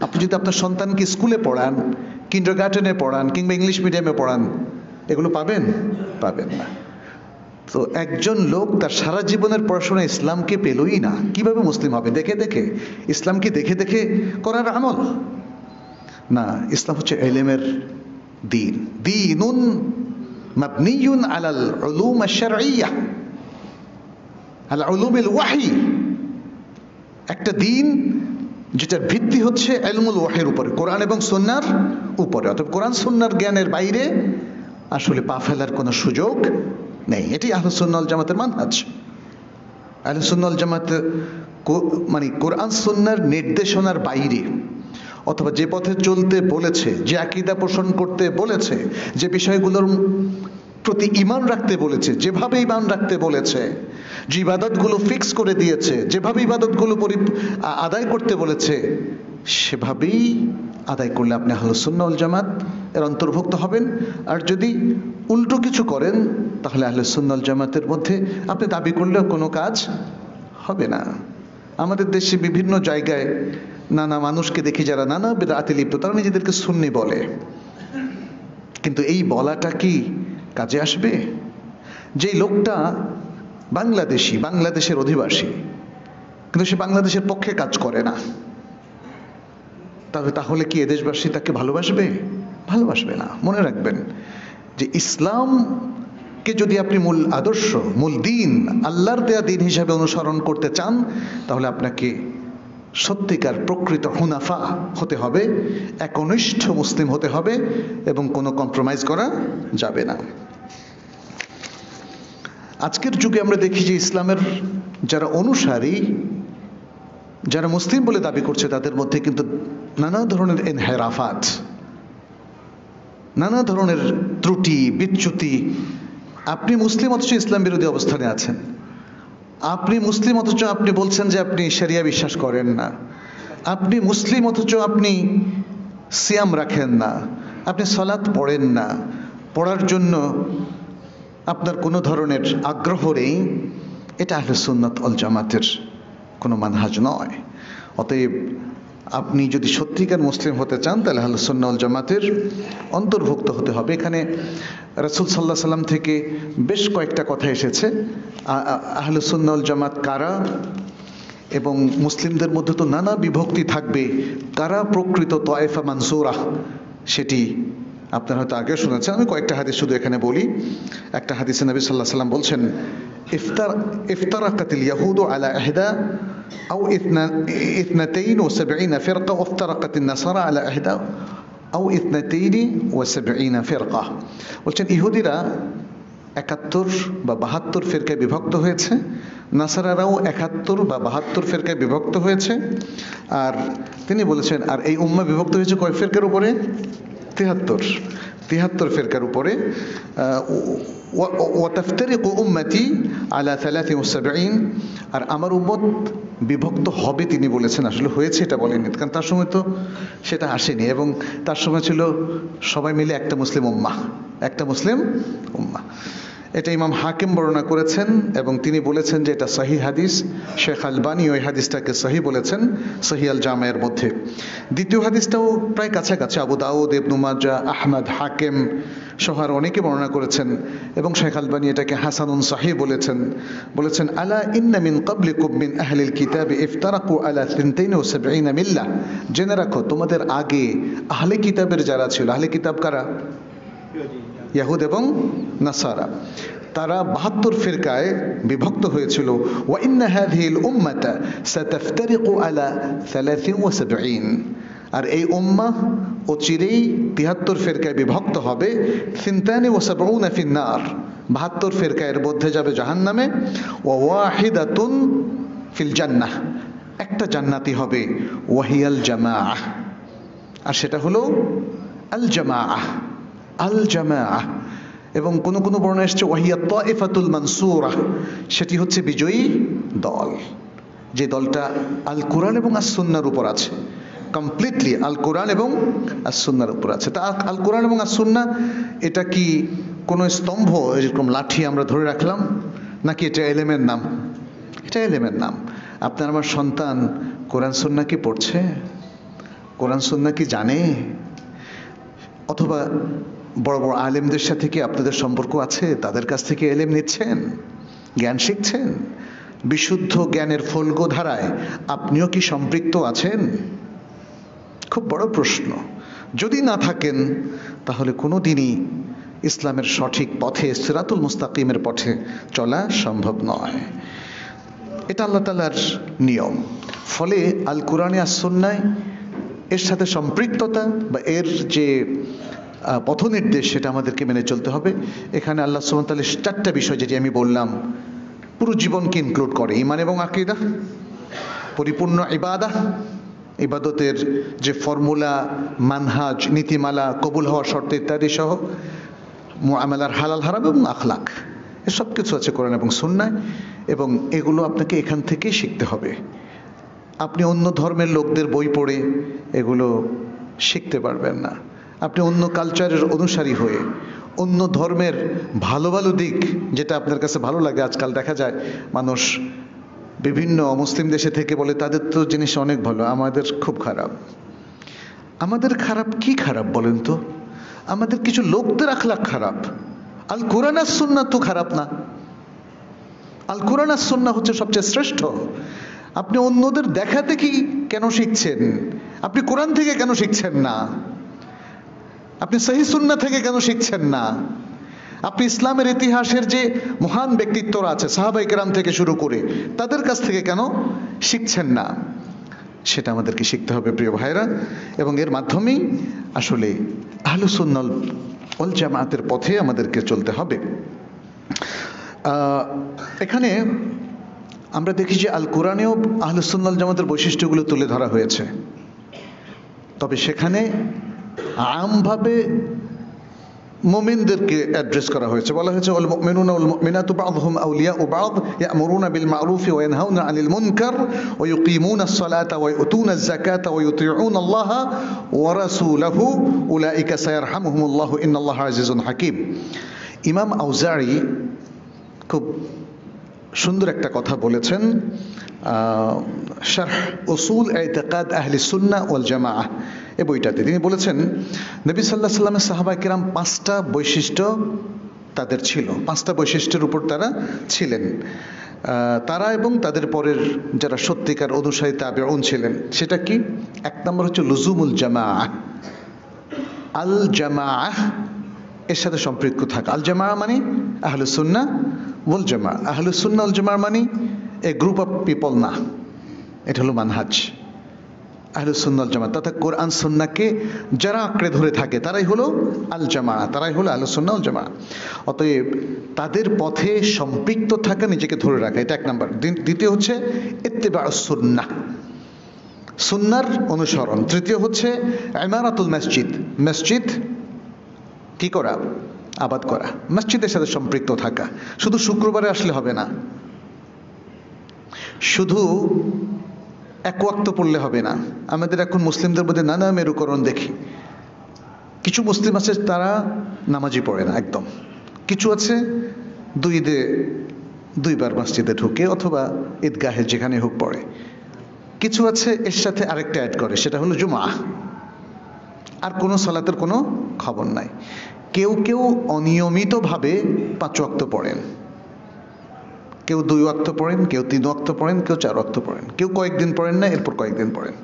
আপনি যদি আপনার সন্তানকে স্কুলে পড়ান, কিন্ডারগার্টেনে পড়ান কিংবা ইংলিশ মিডিয়ামে পড়ান, এগুলো পাবেন? পাবেন না। তো একজন লোক তার সারা জীবনের পড়াশোনা ইসলামকে পেলই না, কিভাবে মুসলিম হবে? দেখে দেখে? ইসলামকে দেখে দেখে করার আমল না। ইসলাম হচ্ছে ইলমের দ্বীন, দ্বীনুন মাবনিয়ুন আলাল উলুম আশ-শারঈয়্যাহ, আলা উলুমিল ওয়াহী। একটা দ্বীন যেটার ভিত্তি হচ্ছে ইলমুল ওয়াহীর উপরে, কোরআন এবং সুন্নাহর উপরে। অর্থাৎ কোরআন সুন্নাহর জ্ঞানের বাইরে আসলে পা ফেলার কোনো সুযোগ নেই। এটি আহলে সুন্নাহ ওয়াল জামাতের মানহাজ। আহলে সুন্নাহ ওয়াল জামাত মানে কোরআন সুন্নাহর নির্দেশনার বাইরে, অথবা যে পথে চলতে বলেছে, যে আকীদা পোষণ করতে বলেছে, যে বিষয়গুলোর প্রতি ঈমান রাখতে বলেছে, যেভাবে ঈমান রাখতে বলেছে, যে ইবাদতগুলো ফিক্স করে দিয়েছে, যেভাবে ইবাদতগুলো আদায় করতে বলেছে, সেভাবেই আদায় করলে আপনি আহলে সুন্নাহ ওয়াল জামাত এর অন্তর্ভুক্ত হবেন। আর যদি উল্টো কিছু করেন, তাহলে আহলে সুন্নাহ ওয়াল জামাতের মধ্যে আপনি দাবি করলেও কোনো কাজ হবে না। আমাদের দেশে বিভিন্ন জায়গায় নানা মানুষকে দেখি যারা নানা বিদআতে লিপ্ত, তারা নিজেদেরকে সুন্নি বলে, কিন্তু এই বলাটা কি কাজে আসবে? যেই লোকটা বাংলাদেশি, বাংলাদেশের অধিবাসী, কিন্তু সে বাংলাদেশের পক্ষে কাজ করে না, তাহলে কি এদেশবাসী তাকে ভালোবাসবে? ভালোবাসবে না। মনে রাখবেন যে ইসলামকে যদি আপনি মূল আদর্শ, মূল দিন, আল্লাহর দেয়া দিন হিসাবে অনুসরণ করতে চান, তাহলে আপনাকে সত্যিকার প্রকৃত হুনাফা হতে হবে, একনিষ্ঠ মুসলিম হতে হবে, এবং কোনো কম্প্রোমাইজ করা যাবে না। আজকের যুগে আমরা দেখি যে ইসলামের যারা অনুসারী, যারা মুসলিম বলে দাবি করছে, তাদের মধ্যে কিন্তু নানা ধরনের ইনহেরাফাত, নানা ধরনের ত্রুটি, বিচ্যুতি। আপনি মুসলিম অথচ ইসলাম বিরোধী অবস্থানে আছেন, আপনি মুসলিম অথচ আপনি বলছেন যে আপনি শরিয়া বিশ্বাস করেন না। আপনি মুসলিম অথচ আপনি সিয়াম রাখেন না, আপনি সালাত পড়েন না, পড়ার জন্য আপনার কোনো ধরনের আগ্রহ নেই। এটা আহলে সুন্নাত ওয়াল জামাতের কোনো মানহাজ নয়। অতএব আপনি যদি সত্যিকার মুসলিম হতে চান তাহলে আহলে সুন্নাত ওয়াল জামাতের অন্তর্ভুক্ত হতে হবে। এখানে রাসূল সাল্লাল্লাহু আলাইহি সাল্লাম থেকে বেশ কয়েকটা কথা এসেছে। আহলে সুন্নাত ওয়াল জামাত কারা, এবং মুসলিমদের মধ্যে তো নানা বিভক্তি থাকবে, কারা প্রকৃত তায়েফা মানসুরা সেটি আপনারা হয়তো আগে শুনেছেন। আমি কয়েকটা হাদিস শুধু এখানে বলি। একটা হাদিসে নবী সাল্লাল্লাহু আলাইহি সাল্লাম বলছেন, ইফতারাকাতিল ইয়াহুদু আলা ইহদা আও ইথনাতাইন ওয়া সাবঈনা ফিরকা ওয়া ইফতারাকাতিন নাসারা আলা ইহদা আও ইথনাতাইনি ওয়া সাবঈনা ফিরকা। বলছেন ইহুদিরা 71 বা 72 ফিরকায় বিভক্ত হয়েছে, নাসারারাও 71 বা 72 ফিরকায় বিভক্ত হয়েছে। আর তিনি বলেছেন আর এই উম্মাহ বিভক্ত হয়েছে কয় ফিরকার উপরে? 73 ফিরকার উপরে। ওয়া তাফতারিকু উম্মতি আলা 73, আর আমার উম্মত বিভক্ত হবে তিনি বলেছেন, আসলে হয়েছে এটা বলেননি, কারণ তার সময় তো সেটা আসেনি, এবং তার সময় ছিল সবাই মিলে একটা মুসলিম উম্মাহ, একটা মুসলিম উম্মাহ। এটা ইমাম হাকিম বর্ণনা করেছেন এবং তিনি বলেছেন যে এটা সহিহ হাদিস। শেখ আলবানী ওই হাদিসটাকে সহিহ বলেছেন সহিহ আল জামের মধ্যে। দ্বিতীয় হাদিসটাও প্রায় কাছাকাছি, আবু দাউদ, ইবনু মাজাহ, আহমদ, হাকিম সহ অনেকে বর্ণনা করেছেন, এবং শেখ আলবানী এটাকে হাসানুন সহিহ বলেছেন আলা ইন্না মিন ক্বাবলিকুম মিন আহলিল কিতাব ইফতারাকু আলা 72 মিল্লাহ। জেনে রাখো তোমাদের আগে আহলে কিতাবের যারা ছিল, আহলে কিতাব কারা? ইয়াহুদ এবং নাসারা, তারা 72 ফিরকায় বিভক্ত হয়েছিল। ওয়া ইন্না হাযিহিল উম্মাতা সাতাফতারিকু আলা 73, আর এই উম্মাহ অচিরেই 73 ফিরকায় বিভক্ত হবে। 72 ফিন নার, 72 ফিরকায়ের মধ্যে যাবে জাহান্নামে। ওয়া ওয়াহিদাতুন ফিল জান্নাহ, একটা জান্নাতি হবে। ওয়াহিয়াল জামাআহ, আর সেটা হলো আল জামাআহ, আল জামাআহ। এবং কোন কোন বর্ণনা এসেছে ওয়াহিয়া তায়েফাতুল মানসুরা, সেটি হচ্ছে বিজয়ী দল, যে দলটা আল কোরআন এবং আস সুন্নাহর উপর আছে, কমপ্লিটলি আল কোরআন এবং আস সুন্নাহর উপর আছে। তা আল কোরআন এবং আস সুন্নাহ এটা কি কোনো স্তম্ভ, এরকম লাঠি আমরা ধরে রাখলাম, নাকি এটা এলেমের নাম? এটা এলেমের নাম। আপনার আমার সন্তান কোরআন সুন্নাহ কি পড়ছে? কোরআন সুন্নাহ কি জানে? অথবা বড় বড় আলেমদের সাথে কি আপনাদের সম্পর্ক আছে? তাদের কাছ থেকে এলেম নিচ্ছেন, জ্ঞান শিখছেন? বিশুদ্ধ জ্ঞানের ফলগো ধারায় আপনিও কি সম্পৃক্ত আছেন? খুব বড় প্রশ্ন। যদি না থাকেন তাহলে কোনোদিনই ইসলামের সঠিক পথে, সিরাতুল মুস্তাকিমের পথে চলা সম্ভব নয়। এটা আল্লাহ তাআলার নিয়ম। ফলে আল কোরআনে আস সুন্নাহ এর সাথে সম্পৃক্ততা বা এর যে পথনির্দেশ সেটা আমাদেরকে মেনে চলতে হবে। এখানে আল্লাহ সুবহানাহু ওয়া তাআলা 4টা বিষয় যেটি আমি বললাম পুরো জীবনকে ইনক্লুড করে, ঈমান এবং আকীদা, পরিপূর্ণ ইবাদত, ইবাদতের যে ফর্মুলা, মানহাজ, নীতিমালা, কবুল হওয়ার শর্ত ইত্যাদি সহ মুআমালার হালাল হারাম এবং আখলাক, এসব কিছু আছে কোরআন এবং সুন্নাহ, এবং এগুলো আপনাকে এখান থেকেই শিখতে হবে। আপনি অন্য ধর্মের লোকদের বই পড়ে এগুলো শিখতে পারবেন না। আপনি অন্য কালচারের অনুসারী হয়ে অন্য ধর্মের ভালো ভালো দিক যেটা আপনার কাছে ভালো লাগে, আজকাল দেখা যায় মানুষ বিভিন্ন মুসলিম দেশে থেকে বলে তাদের তো জিনিস অনেক ভালো, আমাদের খুব খারাপ। আমাদের খারাপ কি খারাপ বলেন তো? আমাদের কিছু লোকদের আখলাক খারাপ। আল কোরআন আর সুন্নাহ তো খারাপ না। আল কোরআন আর সুন্নাহ হচ্ছে সবচেয়ে শ্রেষ্ঠ। আপনি অন্যদের দেখা দেখি কেন শিখছেন? আপনি কোরআন থেকে কেন শিখছেন না? আপনি সহিহ সুন্নাহ থেকে কেন শিখছেন না? আপনি ইসলামের ইতিহাসের যে মহান ব্যক্তিত্বরা আছে, সাহাবায়ে কেরাম থেকে শুরু করে, তাদের কাছ থেকে কেন শিখছেন না? সেটা আমাদেরকে শিখতে হবে প্রিয় ভাইরা, এবং এর মাধ্যমেই আসলে আহলুস সুন্নাহ ওয়াল জামাতের পথে আমাদেরকে চলতে হবে। এখানে আমরা দেখি যে আল কোরআনেও আহলুস সুন্নাহ ওয়াল জামাতের বৈশিষ্ট্যগুলো তুলে ধরা হয়েছে, তবে সেখানে আমভাবে মুমিনদেরকে অ্যাড্রেস করা হয়েছে, বলা হয়েছে ওয়াল মুমিনুনা ওয়াল মুমিনাতু বা'দুহুম আউলিয়াউ বা'দ ইয়া'মুরুনা বিল মা'রুফি ওয়া ইয়ানহাউনা আনিল মুনকার ওয়া ইউকিমুনাস সালাতা ওয়া ইউতুনাজ যাকাতা ওয়া ইউতিউনা আল্লাহা ওয়া রাসূলাহু উলাইকা সায়ারহামুহুমুল্লাহু ইন্নাল্লাহা আজিজুন হাকীম। ইমাম আউজাঈ খুব সুন্দর একটা কথা বলেছেন শারহ উসুল ইতিকাদ আহলি সুন্নাহ ওয়াল জামাআহ এই বইটাতে। তিনি বলেছেন নবী সাল্লাল্লাহু আলাইহি ওয়াসাল্লামের সাহাবায়ে কেরাম 5টা বৈশিষ্ট্য তাদের ছিল, 5টা বৈশিষ্ট্যের উপর তারা ছিলেন। তারা এবং তাদের পরের যারা সত্যিকার অনুসারী তাবেঈন ছিলেন, সেটা কি? 1 নম্বর হচ্ছে লুজুমুল জামাআহ, আল জামাআহ এর সাথে সম্পৃক্ত থাকা। আল জামাআহ মানে আহলুস সুন্নাহ ওয়াল জামাআহ। আহলুস সুন্নাহ ওয়াল জামাআহ মানে এ গ্রুপ অফ পিপল না, এটা হলো মানহাজ। আহলুস সুন্নাহ ওয়াল জামাআহ তথা কোরআন সুন্নাহকে যারা আঁকড়ে ধরে থাকে তারাই হলো আল জামাআহ, তারাই হলো আহলুস সুন্নাহ ওয়াল জামাআহ। অতএব তাদের পথে সম্পৃক্ত থাকা, নিজেকে ধরে রাখা, এটা 1 নম্বর। দ্বিতীয় হচ্ছে ইত্তিবাউস সুন্নাহ, সুন্নাহর অনুসরণ। তৃতীয় হচ্ছে ইমারাতুল মসজিদ, মসজিদ কি করা? আবাদ করা, মসজিদের সাথে সম্পৃক্ত থাকা। শুধু শুক্রবারে আসলে হবে না, শুধু এক ওয়াক্ত পড়লে হবে না। আমাদের এখন মুসলিমদের মধ্যে নানা মেরুকরণ দেখি। কিছু মুসলিম আছে তারা নামাজই পড়ে না একদম, কিছু আছে 2 ঈদে 2 বার মসজিদে ঢুকে অথবা ঈদগাহে যেখানে হোক পড়ে। কিছু আছে এর সাথে আরেকটা অ্যাড করে, সেটা হলো জুমা। আর কোনো সালাতের কোনো খবর নাই। কেউ কেউ অনিয়মিতভাবে 5 ওয়াক্ত পড়েন, কেউ 2 ওয়াক্ত পড়েন, কেউ 3 ওয়াক্ত পড়েন, কেউ 4 ওয়াক্ত পড়েন, কেউ কয়েকদিন পড়েন না, এরপর কয়েকদিন পড়েন।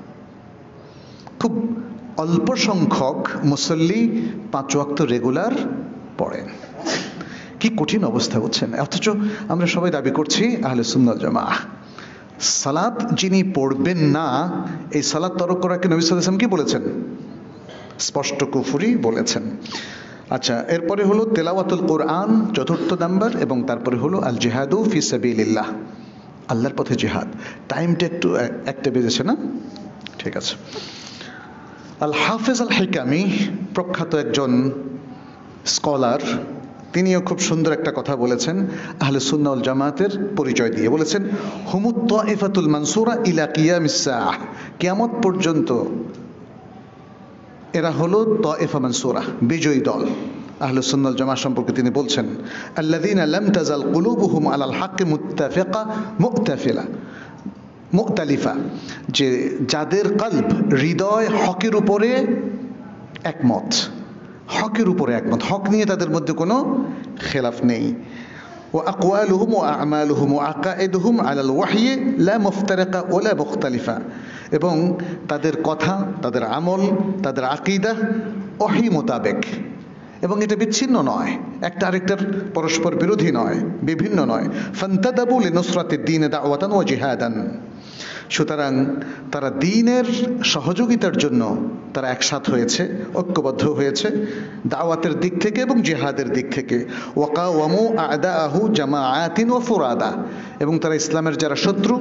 খুব অল্প সংখ্যক মুসল্লি 5 ওয়াক্ত রেগুলার পড়েন। কি কঠিন অবস্থা, বুঝছেন? অথচ আমরা সবাই দাবি করছি আহলে সুন্নাহ ওয়াল জামাআহ। সালাত যিনি পড়বেন না, এই সালাত তরক করাকে নবী সাল্লাল্লাহু আলাইহি ওয়াসাল্লাম কি বলেছেন? স্পষ্ট কুফরি বলেছেন। আচ্ছা, এরপরে হলো তেলাওয়াতুল কোরআন 4র্থ নাম্বার, এবং তারপরে হলো আল জিহাদু ফি সাবিলিল্লাহ, আল্লাহর পথে জিহাদ। টাইমটা একটু 1টা বেজেছে না? ঠিক আছে। আল হাফেজ আল হিকামি, প্রখ্যাত একজন স্কলার, তিনিও খুব সুন্দর একটা কথা বলেছেন আহলে সুন্নাহ ওয়াল জামাতের পরিচয় দিয়ে। বলেছেন হুমুত তাইফাতুল মানসুরা ইলা কিয়ামিস সাআহ, কিয়ামত পর্যন্ত এরা হলো তাইফা মানসুরা, বিজয়ী দল। আহলুস সুন্নাহ ওয়াল জামাআহ সম্পর্কে তিনি বলছেন আল্লাযীনা লাম তাজাল কুলুবুহুম আলাল হাক্কি মুত্তাফিকা মুতাফিলা মুখতালিফা, যে যাদের কলব, হৃদয় হকের উপরে একমত, হকের উপরে একমত, হক নিয়ে তাদের মধ্যে কোনো খেলাফ নেই। ওয়া আকওয়ালুহুম ওয়া আমালুহুম ওয়া আকাইদুহুম আলাল ওয়াহয়ি লা মুফতারিকা ওয়া লা মুখতালিফা, এবং তাদের কথা, তাদের আমল, তাদের আকীদা ওহী মোতাবেক, এবং এটা বিচ্ছিন্ন নয়, একটা আরেকটার পরস্পর বিরোধী নয়, বিভিন্ন নয়। ফান্তাদাবু লিনুসরাতিদ দ্বীন দাওয়াতান ওয়া জিহাদান, সুতরাং তারা দ্বীনের সহযোগিতার জন্য তারা একসাথ হয়েছে, ঐক্যবদ্ধ হয়েছে দাওয়াতের দিক থেকে এবং জিহাদের দিক থেকে। ওয়াকাওয়ামু আ'দাআহু জামাআতিন ওয়া ফুরাদা, এবং তারা ইসলামের যারা শত্রু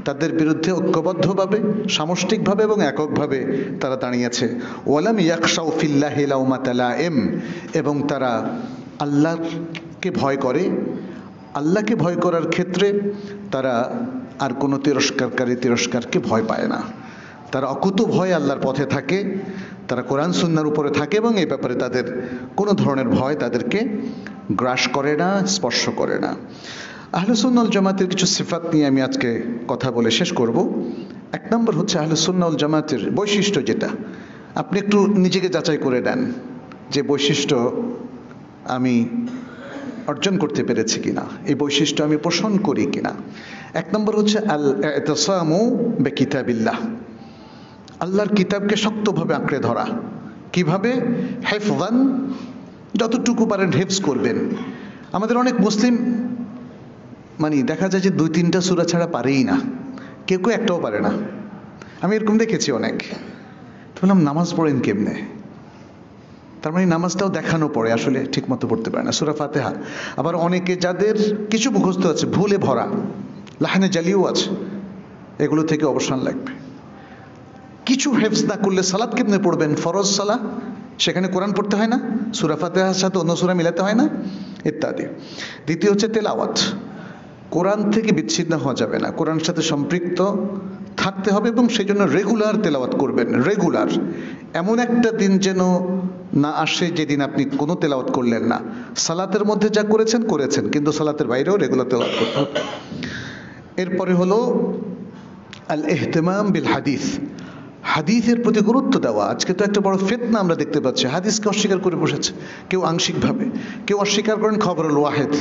তাদের বিরুদ্ধে ঐক্যবদ্ধভাবে, সামষ্টিকভাবে এবং এককভাবে তারা দাঁড়িয়েছে। ওয়ালাম ইয়াখশাউ ফিল্লাহি লাউমাতা লাইম, এবং তারা আল্লাহকে ভয় করে, আল্লাহকে ভয় করার ক্ষেত্রে তারা আর কোনো তিরস্কারকে ভয় পায় না। তারা অকুত ভয় আল্লাহর পথে থাকে, তারা কোরআন সুন্নাহর উপরে থাকে, এবং এই ব্যাপারে তাদের কোনো ধরনের ভয় তাদেরকে গ্রাস করে না, স্পর্শ করে না। আহলে সুন্নাহ ওয়াল জামাতের কিছু সিফাত নিয়ে আমি আজকে কথা বলে শেষ করব। 1 নম্বর হচ্ছে আহলে সুন্নাহ ওয়াল জামাতের বৈশিষ্ট্য, যেটা আপনি একটু নিজেকে যাচাই করে নেন যে বৈশিষ্ট্য আমি অর্জন করতে পেরেছি কিনা, এই বৈশিষ্ট্য আমি পোষণ করি কিনা। 1 নম্বর হচ্ছে আল ইতিসামু বিকিতাবিল্লাহ, আল্লাহর কিতাবকে শক্তভাবে আঁকড়ে ধরা। কিভাবে? হিফযান, যতটুকু পারেন হিফজ করবেন। আমাদের অনেক মুসলিম মানে দেখা যায় যে 2-3টা সূরা ছাড়া পারেই না, কেউ কেউ একটাও পারে না। আমি এরকম দেখেছি অনেক। বললাম নামাজ পড়েন কেমনে? তার মানে নামাজটাও দেখানো পড়ে, আসলে ঠিক মতো পড়তে পারে না। সূরা ফাতিহা, আবার অনেকে যাদের কিছু মুখস্থ আছে ভুলে ভরা, লাহানে জালিও আছে, এগুলো থেকে অবসান লাগবে। কিছু হেফজ না করলে সালাত কেমনে পড়বেন? ফরজ সালাত সেখানে কোরআন পড়তে হয় না, সূরা ফাতিহার সাথে অন্য সূরা মিলাতে হয় না, ইত্যাদি। দ্বিতীয় হচ্ছে তেলাওয়াত। কোরআন থেকে বিচ্ছিন্ন হওয়া যাবে না, কোরআনের সাথে সম্পৃক্ত থাকতে হবে এবং সেই জন্য রেগুলার তেলাওয়াত করবেন, রেগুলার। এমন একটা দিন যেন না আসে যেদিন আপনি কোনো তেলাওয়াত করলেন না। সালাতের মধ্যে যা করেছেন করেছেন, কিন্তু সালাতের বাইরেও রেগুলার তেলাওয়াত করতে হবে। এরপরে হলো আল ইহতিমাম বিল হাদিস, হাদিসের প্রতি গুরুত্ব দেওয়া। আজকে তো একটা বড় ফিতনা আমরা দেখতে পাচ্ছি, হাদিসকে অস্বীকার করে বসেছে। কেউ আংশিকভাবে, কেউ অস্বীকার করেন খবরুল ওয়াহিদ,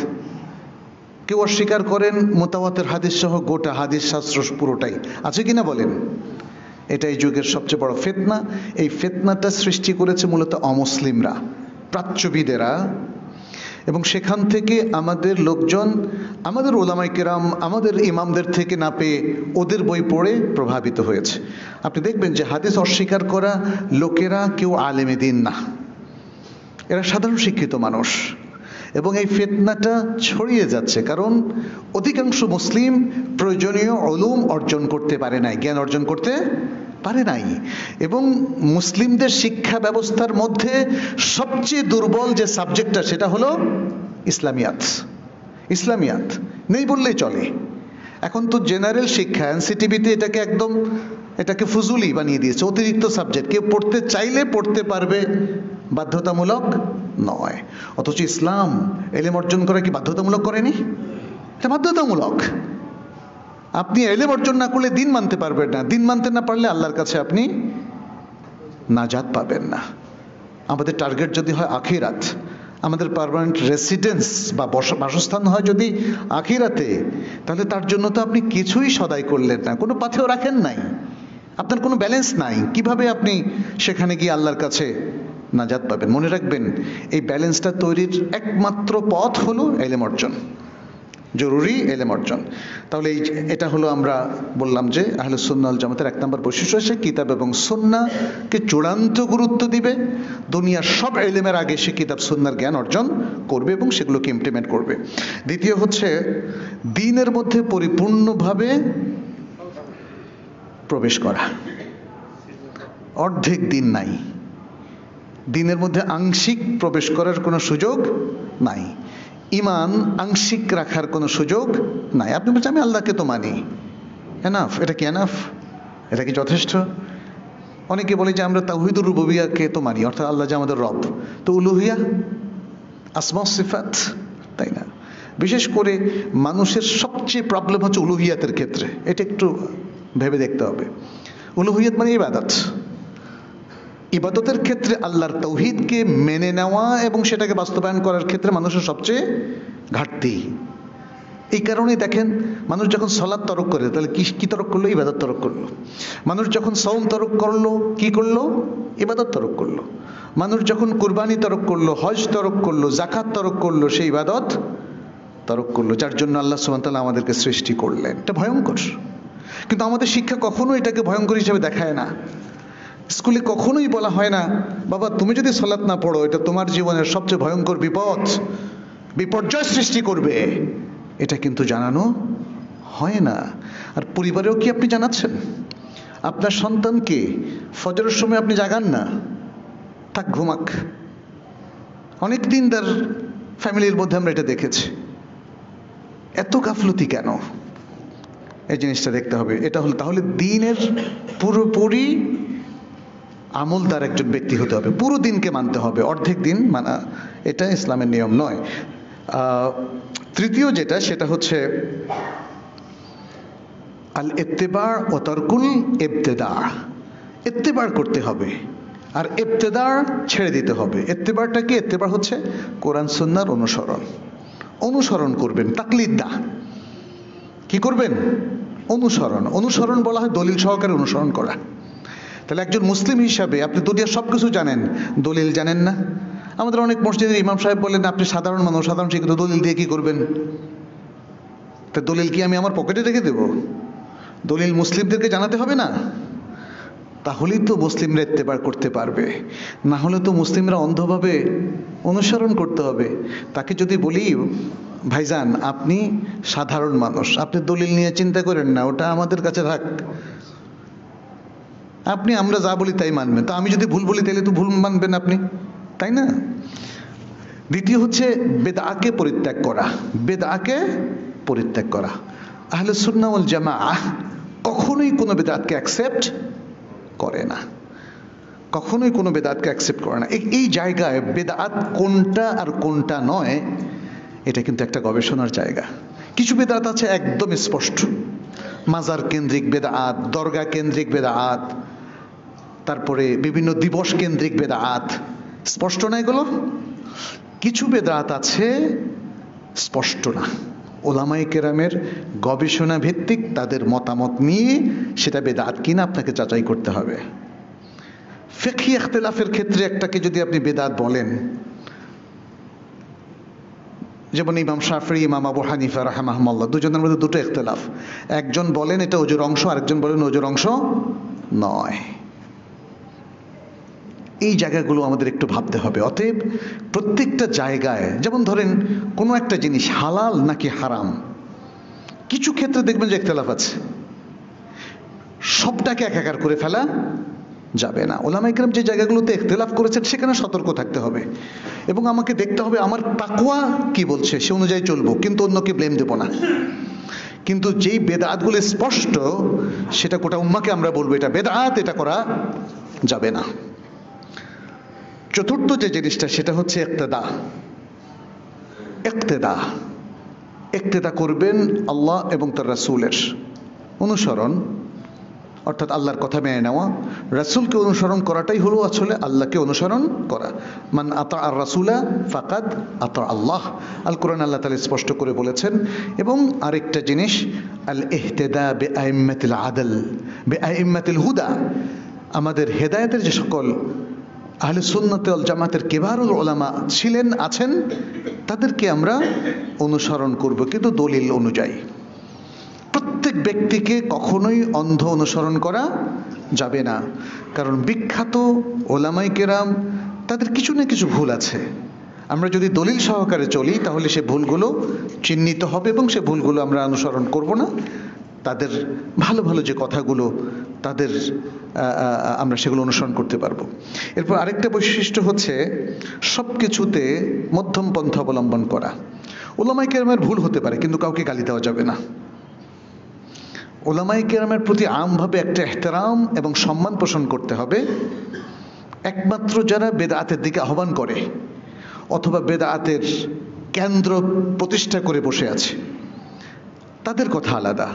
কেউ অস্বীকার করেন মুতাওয়াতির হাদিস সহ গোটা হাদিস শাস্ত্র পুরোটাই। আছে কিনা বলেন? এটাই যুগের সবচেয়ে বড় ফিতনা। এই ফিতনাটা সৃষ্টি করেছে মূলত অমুসলিমরা, প্রাচ্যবিদেরা, এবং সেখান থেকে আমাদের লোকজন, আমাদের ওলামায়ে কেরাম, আমাদের ইমামদের থেকে না পেয়ে ওদের বই পড়ে প্রভাবিত হয়েছে। আপনি দেখবেন যে হাদিস অস্বীকার করা লোকেরা কেউ আলেমে দ্বীন না, এরা সাধারণ শিক্ষিত মানুষ। এবং এই ফিতনাটা ছড়িয়ে যাচ্ছে কারণ অধিকাংশ মুসলিম প্রয়োজনীয় উলুম অর্জন করতে পারে নাই, জ্ঞান অর্জন করতে পারে নাই। এবং মুসলিমদের শিক্ষা ব্যবস্থার মধ্যে সবচেয়ে দুর্বল যে সাবজেক্টটা সেটা হলো ইসলামিয়াত। ইসলামিয়াত নেই বললেই চলে। এখন তো জেনারেল শিক্ষা, এনসিটিভিতে এটাকে একদম, এটাকে ফুজুলি বানিয়ে দিয়েছে, অতিরিক্ত সাবজেক্ট। কেউ পড়তে চাইলে পড়তে পারবে, বাধ্যতামূলক নয়। অথচ ইসলাম এলেম অর্জন করা কি বাধ্যতামূলক করেনি? এটা বাধ্যতামূলক। আপনি এলেম অর্জন না করলে দিন মানতে পারবেন না, দিন মানতে না পারলে আল্লাহর কাছে আপনি নাজাত পাবেন না। আমাদের টার্গেট যদি হয় আখিরাত, আমাদের পার্মানেন্ট রেসিডেন্স বা বাসস্থান হয় যদি আখিরাতে, তাহলে তার জন্য তো আপনি কিছুই সদাই করলেন না, কোনো পাথেও রাখেন নাই, আপনার কোনো ব্যালেন্স নাই। কিভাবে আপনি সেখানে গিয়ে আল্লাহর কাছে নাজাত পাবেন? মনে রাখবেন, এই ব্যালেন্সটা তৈরির একমাত্র পথ হলো এলেম অর্জন, জরুরি এলেম অর্জন। তাহলে এটা হলো, আমরা বললাম যে আহলুস সুন্নাহ ওয়াল জামাতের এক নম্বর বৈশিষ্ট্য হচ্ছে কিতাব এবং সুন্নাহকে চূড়ান্ত গুরুত্ব দিবে। দুনিয়ার সব এলেমের আগে সে কিতাব সুন্নাহর জ্ঞান অর্জন করবে এবং সেগুলোকে ইমপ্লিমেন্ট করবে। দ্বিতীয় হচ্ছে দ্বীনের মধ্যে পরিপূর্ণভাবে প্রবেশ করা। অর্ধেক দ্বীন নাই, দ্বীনের মধ্যে আংশিক প্রবেশ করার কোনো সুযোগ নাই, ঈমান আংশিক রাখার কোনো সুযোগ নাই। আপনি বলছেন আমি আল্লাহকে তো মানি, এনাফ? এটা কি এনাফ? এটা কি যথেষ্ট? অনেকে বলে যে আমরা তাওহীদুর রুবুবিয়্যাহকে তো মানি, অর্থাৎ আল্লাহ যে আমাদের রব, তো উলুহিয়া, আসমা সিফাত, তাই না? বিশেষ করে মানুষের সবচেয়ে প্রবলেম হচ্ছে উলুহিয়াতের ক্ষেত্রে। এটা একটু ভেবে দেখতে হবে। উলুহিয়াত মানে ইবাদত, ইবাদতের ক্ষেত্রে আল্লাহর তাওহীদকে মেনে নেওয়া এবং সেটাকে বাস্তবায়ন করার ক্ষেত্রে মানুষের সবচেয়ে ঘাটতি। এই কারণেই দেখেন, মানুষ যখন সালাত তরক করে তাহলে কি তরক করলো? ইবাদত তরক করলো। মানুষ যখন সাওম তরক করলো, কি করলো? ইবাদত তরক করলো। মানুষ যখন কুরবানি তরক করলো, হজ তরক করলো, যাকাত তরক করলো, সেই ইবাদত তরক করলো, যার জন্য আল্লাহ সুবহানাহু ওয়া তাআলা আমাদেরকে সৃষ্টি করলেন। এটা ভয়ঙ্কর, কিন্তু আমাদের শিক্ষা কখনো এটাকে ভয়ঙ্কর হিসেবে দেখায় না। স্কুলে কখনোই বলা হয় না, বাবা তুমি যদি সালাত না পড়ো এটা তোমার জীবনের সবচেয়ে ভয়ঙ্কর বিপদ, বিপর্যয় সৃষ্টি করবে। এটা কিন্তু জানানো হয় না। আর পরিবারেও কি আপনি জানাচ্ছেন? আপনার সন্তানকে ফজরের সময় আপনি জাগান না, থাক ঘুমাক। অনেক দিন তার ফ্যামিলির মধ্যে আমরা এটা দেখেছি। এত গাফলতি কেন? এই জিনিসটা দেখতে হবে। এটা হলো, তাহলে দ্বীনের পুরোপুরি আমলদার একজন ব্যক্তি হতে হবে, পুরো দিনকে মানতে হবে, অর্ধেক দিন মানা এটা ইসলামের নিয়ম নয়। তৃতীয় যেটা, সেটা হচ্ছে আল ইত্তিবা ও তারকুল ইবতিদা। ইত্তিবা করতে হবে আর ইবতিদা ছেড়ে দিতে হবে। ইত্তিবাটা কি? ইত্তিবা হচ্ছে কোরআন সুন্নাহর অনুসরণ। অনুসরণ করবেন, তাকলিদ না। কি করবেন? অনুসরণ। অনুসরণ বলা হয় দলিল সহকারে অনুসরণ করা। তাহলে একজন মুসলিম হিসাবে আপনি দুনিয়ার সব কিছু জানেন, দলিল জানেন না। আমাদের অনেক মসজিদের ইমাম সাহেব বলেন আপনি সাধারণ মানুষ, সাধারণ শিক্ষিত, দলিল দিয়ে কি করবেন? তা দলিল কি আমি আমার পকেটে রেখে দেব? দলিল মুসলিমদেরকে জানাতে হবে না? তাহলেই তো মুসলিমরা ইত্তেবা করতে পারবে, না হলে তো মুসলিমরা অন্ধভাবে অনুসরণ করতে হবে। তাকে যদি বলি ভাইজান আপনি সাধারণ মানুষ, আপনি দলিল নিয়ে চিন্তা করেন না, ওটা আমাদের কাছে থাক, আমরা যা বলি তাই মানবেন, তো আমি যদি ভুল বলি তাহলে তো ভুল মানবেন আপনি, তাই না? দ্বিতীয় হচ্ছে বেদআকে পরিত্যাগ করা। বেদআকে পরিত্যাগ করা, আহলে সুন্নাহ ওয়াল জামাআহ কখনোই কোনো বেদাতকে অ্যাকসেপ্ট করে না, কখনোই কোনো বেদাতকে অ্যাকসেপ্ট করে না। এই জায়গায় বেদাত কোনটা আর কোনটা নয়, এটা কিন্তু একটা গবেষণার জায়গা। কিছু বেদাত আছে একদম স্পষ্ট, মাজার কেন্দ্রিক বেদাত, দরগা কেন্দ্রিক বেদাত, তারপরে বিভিন্ন দিবস কেন্দ্রিক বেদাত, স্পষ্ট না এগুলো? কিছু বেদাত আছে স্পষ্ট না, ওলামায়ে কেরামের গবেষণা ভিত্তিক তাদের মতামত নিয়ে সেটা বেদাত কিনা আপনাকে যাচাই করতে হবে। ফিকহি ইখতিলাফের ক্ষেত্রে একটাকে যদি আপনি বেদাত বলেন, যেমন ইমাম শাফিঈ, ইমাম আবু হানিফা রাহিমাহুল্লাহ, দুজনের মধ্যে দুটো ইখতিলাফ, একজন বলেন এটা ওজুর অংশ, আরেকজন বলেন ওজুর অংশ নয়। এই জায়গাগুলো আমাদের একটু ভাবতে হবে। অতএব প্রত্যেকটা জায়গায়, যেমন ধরেন কোনো একটা জিনিস হালাল নাকি হারাম, কিছু ক্ষেত্রে দেখবেন যে ইখতিলাফ আছে, সবটাকে একাকার করে ফেলা যাবে না। উলামায়ে কেরাম যে জায়গাগুলোতে ইখতিলাফ করেছেন সেখানে সতর্ক থাকতে হবে, এবং আমাকে দেখতে হবে আমার তাকওয়া কি বলছে, সে অনুযায়ী চলবো, কিন্তু অন্যকে ব্লেম দেব না। কিন্তু যেই বেদাতগুলো স্পষ্ট, সেটা গোটা উম্মাহকে আমরা বলবো এটা বেদাত, এটা করা যাবে না। চতুর্থ যে জিনিসটা সেটা হচ্ছে ইক্তেদা। ইক্তেদা, ইক্তেদা করবেন আল্লাহ এবং তার রাসূলের অনুসরণ, অর্থাৎ আল্লাহর কথা মেনে নেওয়া। রাসূলকে অনুসরণ করাটাই হলো আসলে আল্লাহকে অনুসরণ করা। মান আতা আর রাসূলা ফাকাদ আতা আল্লাহ, আল কোরআন আল্লাহ তাআলা স্পষ্ট করে বলেছেন। এবং আরেকটা জিনিস, আল ইহতিদা বিআইম্মাতিল আদল বিআইম্মাতিল হুদা, আমাদের হেদায়েতের যে সকল আহলে সুন্নাত ওয়াল জামাতের কিবারুল উলামা ছিলেন, আছেন, তাদেরকে আমরা অনুসরণ করব, কিন্তু দলিল অনুযায়ী। প্রত্যেক ব্যক্তিকে কখনোই অন্ধ অনুসরণ করা যাবে না, কারণ বিখ্যাত ওলামায়ে কেরাম তাদের কিছু না কিছু ভুল আছে। আমরা যদি দলিল সহকারে চলি তাহলে সে ভুলগুলো চিহ্নিত হবে এবং সে ভুলগুলো আমরা অনুসরণ করব না। তাদের ভালো ভালো যে কথাগুলো তাদের আমরা সেগুলো অনুসরণ করতে পারবো। এরপর আরেকটা বৈশিষ্ট্য হচ্ছে সব কিছুতে মধ্যম পন্থা অবলম্বন করা। ওলামায়ে কেরামের ভুল হতে পারে, কিন্তু কাউকে গালি দেওয়া যাবে না। ওলামায়ে কেরামের প্রতি আমভাবে একটা ইহতিরাম এবং সম্মান পোষণ করতে হবে। একমাত্র যারা বেদাতের দিকে আহ্বান করে অথবা বেদাতের কেন্দ্র প্রতিষ্ঠা করে বসে আছে তাদের কথা আলাদা,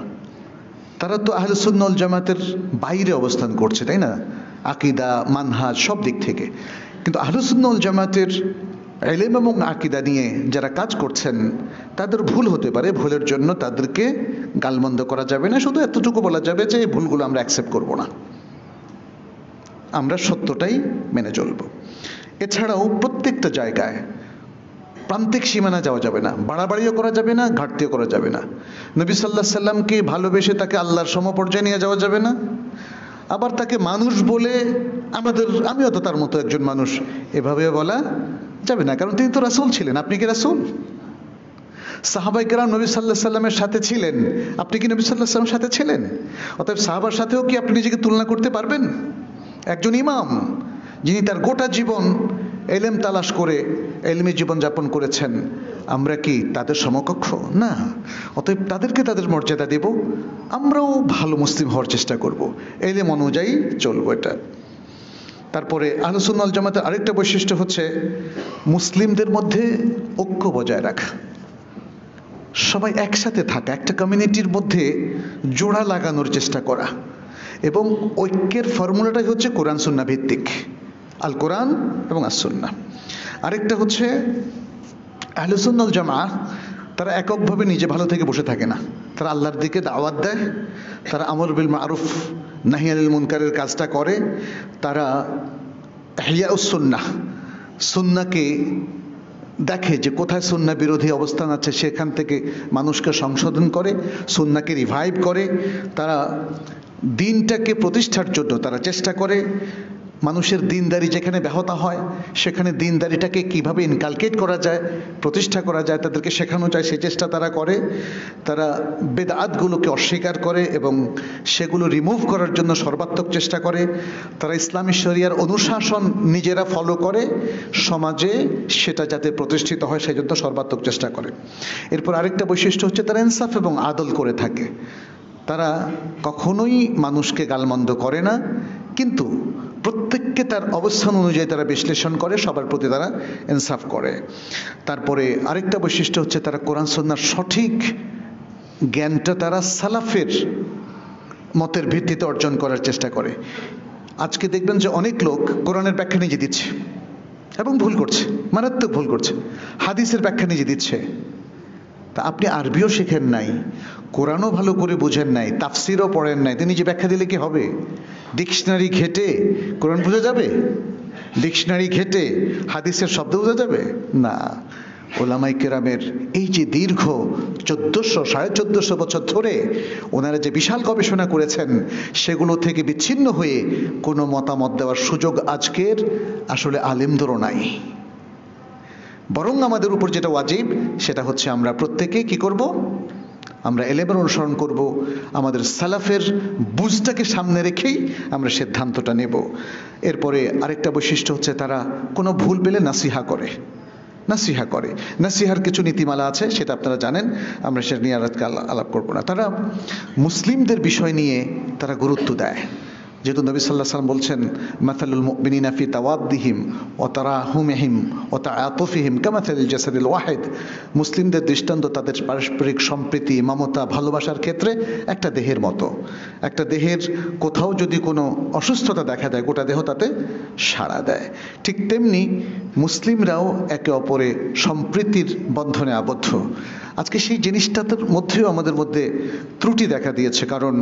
তারা তো আহলে সুন্নাহ ওয়াল জামাতের বাইরে অবস্থান করছে, তাই না? আকীদা, মানহাজ সব দিক থেকে। কিন্তু আহলে সুন্নাহ ওয়াল জামাতের ইলম এবং আকীদা নিয়ে যারা কাজ করছেন তাদের ভুল হতে পারে, ভুলের জন্য তাদেরকে গালমন্দ করা যাবে না। শুধু এতটুকু বলা যাবে যে এই ভুলগুলো আমরা অ্যাকসেপ্ট করব না, আমরা সত্যটাই মেনে চলব। এছাড়াও প্রত্যেকটা জায়গায় প্রান্তিক সীমানা যাওয়া যাবে না, বাড়াবাড়িও করা যাবে না, ঘাটতিও করা যাবে না। নবী সাল্লাল্লাহু আলাইহি সাল্লামকে ভালোবেসে তাকে আল্লাহর সমপর্যায়ে নিয়ে যাওয়া যাবে না, আবার তাকে মানুষ বলে আমিও তো তার মতো একজন মানুষ এভাবে বলা যাবে না, কারণ তিনি তো রাসূল ছিলেন। আপনি কি রাসূল? সাহাবায়ে কেরাম নবী সাল্লাল্লাহু আলাইহি সাল্লামের সাথে ছিলেন, আপনি কি নবী সাল্লাল্লাহু আলাইহি সাল্লামের সাথে ছিলেন? অতএব সাহাবার সাথেও কি আপনি নিজেকে তুলনা করতে পারবেন? একজন ইমাম যিনি তার গোটা জীবন ইলম তালাশ করে ইলমি জীবন যাপন করেছেন, আমরা কি তাদের সমকক্ষ? না। অতএব তাদেরকে তাদের মর্যাদা দেব, আমরাও ভালো মুসলিম হওয়ার চেষ্টা করব, ইলম অনুযায়ী চলবো। এটা তারপরে আহলে সুন্নাহ ওয়াল জামাতের আরেকটা বৈশিষ্ট্য হচ্ছে মুসলিমদের মধ্যে ঐক্য বজায় রাখা, সবাই একসাথে থাকা, একটা কমিউনিটির মধ্যে জোড়া লাগানোর চেষ্টা করা। এবং ঐক্যের ফর্মুলাটাই হচ্ছে কোরআন সুন্নাহ ভিত্তিক, আল কোরআন এবং আস সুন্নাহ। আরেকটা হচ্ছে আহলে সুন্নাহ ওয়াল জামাআহ তারা এককভাবে নিজে ভালো থেকে বসে থাকে না, তারা আল্লাহর দিকে দাওয়াত দেয়, তারা আমর বিল মারুফ নাহি আনিল মুনকারের কাজটা করে, তারা ইহইয়াউস সুন্নাহ, সুন্নাহকে দেখে যে কোথায় সুন্নাহ বিরোধী অবস্থান আছে সেখান থেকে মানুষকে সংশোধন করে, সুন্নাহকে রিভাইভ করে, তারা দিনটাকে প্রতিষ্ঠার জন্য তারা চেষ্টা করে। মানুষের দিনদারি যেখানে ব্যাহত হয় সেখানে দিনদারিটাকে কিভাবে ইনকালকেট করা যায়, প্রতিষ্ঠা করা যায়, তাদেরকে শেখানো যায়, সেই চেষ্টা তারা করে। তারা বেদাতগুলোকে অস্বীকার করে এবং সেগুলো রিমুভ করার জন্য সর্বাত্মক চেষ্টা করে। তারা ইসলামী শরিয়ার অনুশাসন নিজেরা ফলো করে, সমাজে সেটা যাতে প্রতিষ্ঠিত হয় সেই জন্য সর্বাত্মক চেষ্টা করে। এরপর আরেকটা বৈশিষ্ট্য হচ্ছে তারা ইনসাফ এবং আদল করে থাকে। তারা কখনোই মানুষকে গালমন্দ করে না, কিন্তু প্রত্যেককে তার অবস্থান অনুযায়ী তারা বিশ্লেষণ করে, সবার প্রতি তারা ইনসাফ করে। তারপরে আরেকটা বৈশিষ্ট্য হচ্ছে তারা কোরআন সুন্নাহর সঠিক জ্ঞানটা তারা সালাফের মতের ভিত্তিতে অর্জন করার চেষ্টা করে। আজকে দেখবেন যে অনেক লোক কোরআনের ব্যাখ্যা নিজে দিচ্ছে এবং ভুল করছে, মারাত্মক ভুল করছে। হাদিসের ব্যাখ্যা নিজে দিচ্ছে। তা আপনি আরবিও শেখেন নাই, কোরআনও ভালো করে বুঝেন নাই, তাফসিরও পড়েন নাই, তিনি যে ব্যাখ্যা দিলে কি হবে? ডিকশনারি ঘেটে কোরআন বোঝা যাবে? ডিকশনারি ঘেটে হাদিসের শব্দ বোঝা যাবে না। ওলামাই কেরামের এই যে দীর্ঘ 1400-1450 বছর ধরে ওনারা যে বিশাল গবেষণা করেছেন, সেগুলো থেকে বিচ্ছিন্ন হয়ে কোনো মতামত দেওয়ার সুযোগ আজকের আসলে আলেমদেরও নাই। বরং আমাদের উপর যেটা ওয়াজিব সেটা হচ্ছে আমরা প্রত্যেকে কি করব? আমরা এলেমের অনুসরণ করব, আমাদের সালাফের বুঝটাকে সামনে রেখেই আমরা সিদ্ধান্তটা নেব। এরপরে আরেকটা বৈশিষ্ট্য হচ্ছে তারা কোনো ভুল পেলে নাসিহা করে। নাসিহার কিছু নীতিমালা আছে, সেটা আপনারা জানেন, আমরা সেটা নিয়ে আজকে আলাপ করবো না। তারা মুসলিমদের বিষয় নিয়ে তারা গুরুত্ব দেয়। যেহেতু নবী সাল্লাল্লাহু আলাইহি ওয়াসাল্লাম বলছেন, মাসালুল মুমিনিনা ফি তাওয়াদ্দিহিম ওয়া তারাহুমিহিম ওয়া তাআতুফিহিম কামাসালিল জাসাদিল ওয়াহিদ। মুসলিমদের দৃষ্টান্ত তাদের পারস্পরিক সম্প্রীতি, মমতা, ভালোবাসার ক্ষেত্রে একটা দেহের মতো। একটা দেহের কোথাও যদি কোনো অসুস্থতা দেখা দেয়, গোটা দেহ তাতে সাড়া দেয়। ঠিক তেমনি মুসলিমরাও একে অপরে সম্প্রীতির বন্ধনে আবদ্ধ। আজকে সেই জিনিসটার মধ্যেও আমাদের মধ্যে ত্রুটি দেখা দিয়েছে, কারণ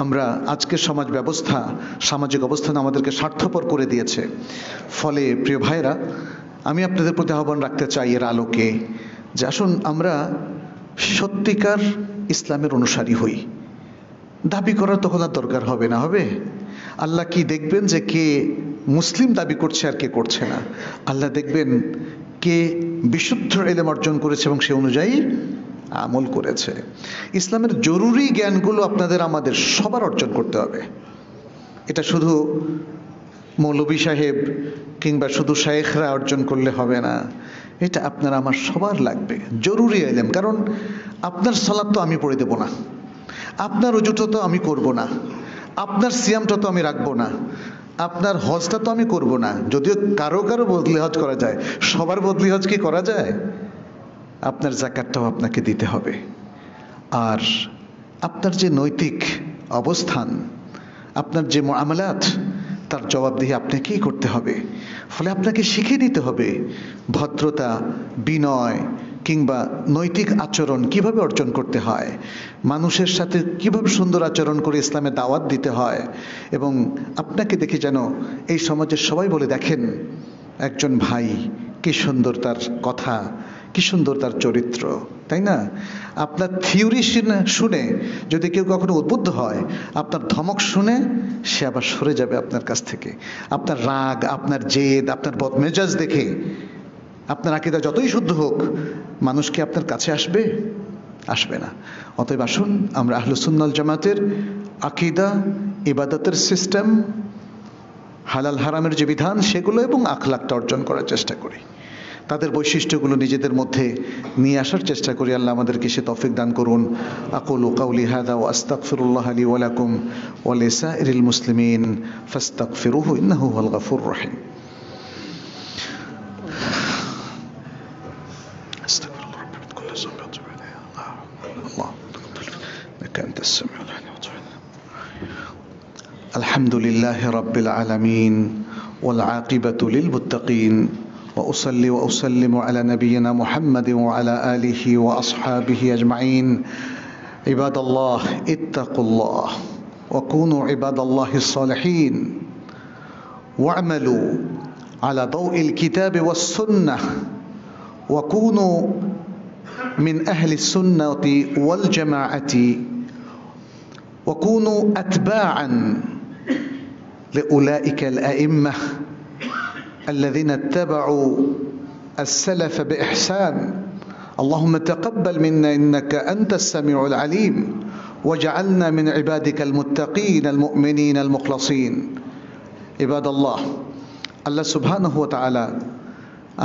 আমরা আজকের সমাজ ব্যবস্থা, সামাজিক অবস্থান আমাদেরকে স্বার্থপর করে দিয়েছে। ফলে প্রিয় ভাইরা, আমি আপনাদের প্রতি আহ্বান রাখতে চাই এর আলোকে যে আসুন আমরা সত্যিকার ইসলামের অনুসারী হই। দাবি করার তখন আর দরকার হবে না। হবে আল্লাহ কি দেখবেন যে কে মুসলিম দাবি করছে আর কে করছে না? আল্লাহ দেখবেন কে বিশুদ্ধ ইলম অর্জন করেছে এবং সে অনুযায়ী আমল করেছে। ইসলামের জরুরি জ্ঞানগুলো আপনাদের আমাদের সবার অর্জন করতে হবে। এটা শুধু মৌলভী সাহেব কিংবা শুধু শায়েখরা অর্জন করলে হবে না, এটা আপনার আমার সবার লাগবে, জরুরি ইলম। কারণ আপনার সালাত তো আমি পড়ে দেব না, আপনার ওযুটা তো আমি করব না, আপনার সিয়ামটা তো আমি রাখবো না, আপনার হজটা তো আমি করব না। যদিও কারো কারো বদলি হজ করা যায়, সবার বদলি হজ কি করা যায়? আপনার যাকাতটাও আপনাকে দিতে হবে। আর আপনার যে নৈতিক অবস্থান, আপনার যে মুআমালাত, তার জবাবদিহি আপনাকেই করতে হবে। ফলে আপনাকে শিখিয়ে দিতে হবে ভদ্রতা, বিনয় কিংবা নৈতিক আচরণ কিভাবে অর্জন করতে হয়, মানুষের সাথে কিভাবে সুন্দর আচরণ করে ইসলামে দাওয়াত দিতে হয়। এবং আপনাকে দেখে যেন এই সমাজের সবাই বলে, দেখেন একজন ভাই, কি সুন্দর তার কথা, কি সুন্দর তার চরিত্র, তাই না? আপনার থিওরি শুনে যদি কেউ কখনো উদ্বুদ্ধ হয়, আপনার ধমক শুনে সে আবার সরে যাবে আপনার কাছ থেকে। আপনার রাগ, আপনার জেদ, আপনার বদমেজাজ দেখে আপনার আকীদা যতই শুদ্ধ হোক, মানুষ কি আপনার কাছে আসবে? আসবে না। অতএব আসুন আমরা আহলুস সুন্নাহ ওয়াল জামাতের আকীদা, ইবাদতের সিস্টেম, হালাল হারামের যে বিধান সেগুলো এবং আখলাকটা অর্জন করার চেষ্টা করি। তাদের বৈশিষ্ট্যগুলো নিজেদের মধ্যে নিয়ে আসার চেষ্টা করি। আল্লাহ আমাদেরকে সে তৌফিক দান করুন। আকুলু কাউলি হাযা ওয়া আস্তাগফিরুল্লাহ লি ওয়া লাকুম ওয়া লিসাইরিল মুসলিমিন ফাস্তাগফিরুহু ইন্নাহু হুয়াল গফুরুর রহিম। আলহামদুলিল্লাহি রাব্বিল আলামিন ওয়াল আকিবাতু লিল মুত্তাকিন وأصلي وأسلم على نبينا محمد وعلى آله وأصحابه أجمعين. عباد الله اتقوا الله وكونوا عباد الله الصالحين واعملوا على ضوء الكتاب والسنة وكونوا من أهل السنة والجماعة وكونوا أتباعا لأولئك الأئمة الذين اتبعوا السلف بإحسان اللهم تقبل منا إنك أنت السميع العليم واجعلنا من عبادك المتقين المؤمنين المخلصين عباد الله আল্লাহ সুবহানাহু ওয়া তাআলা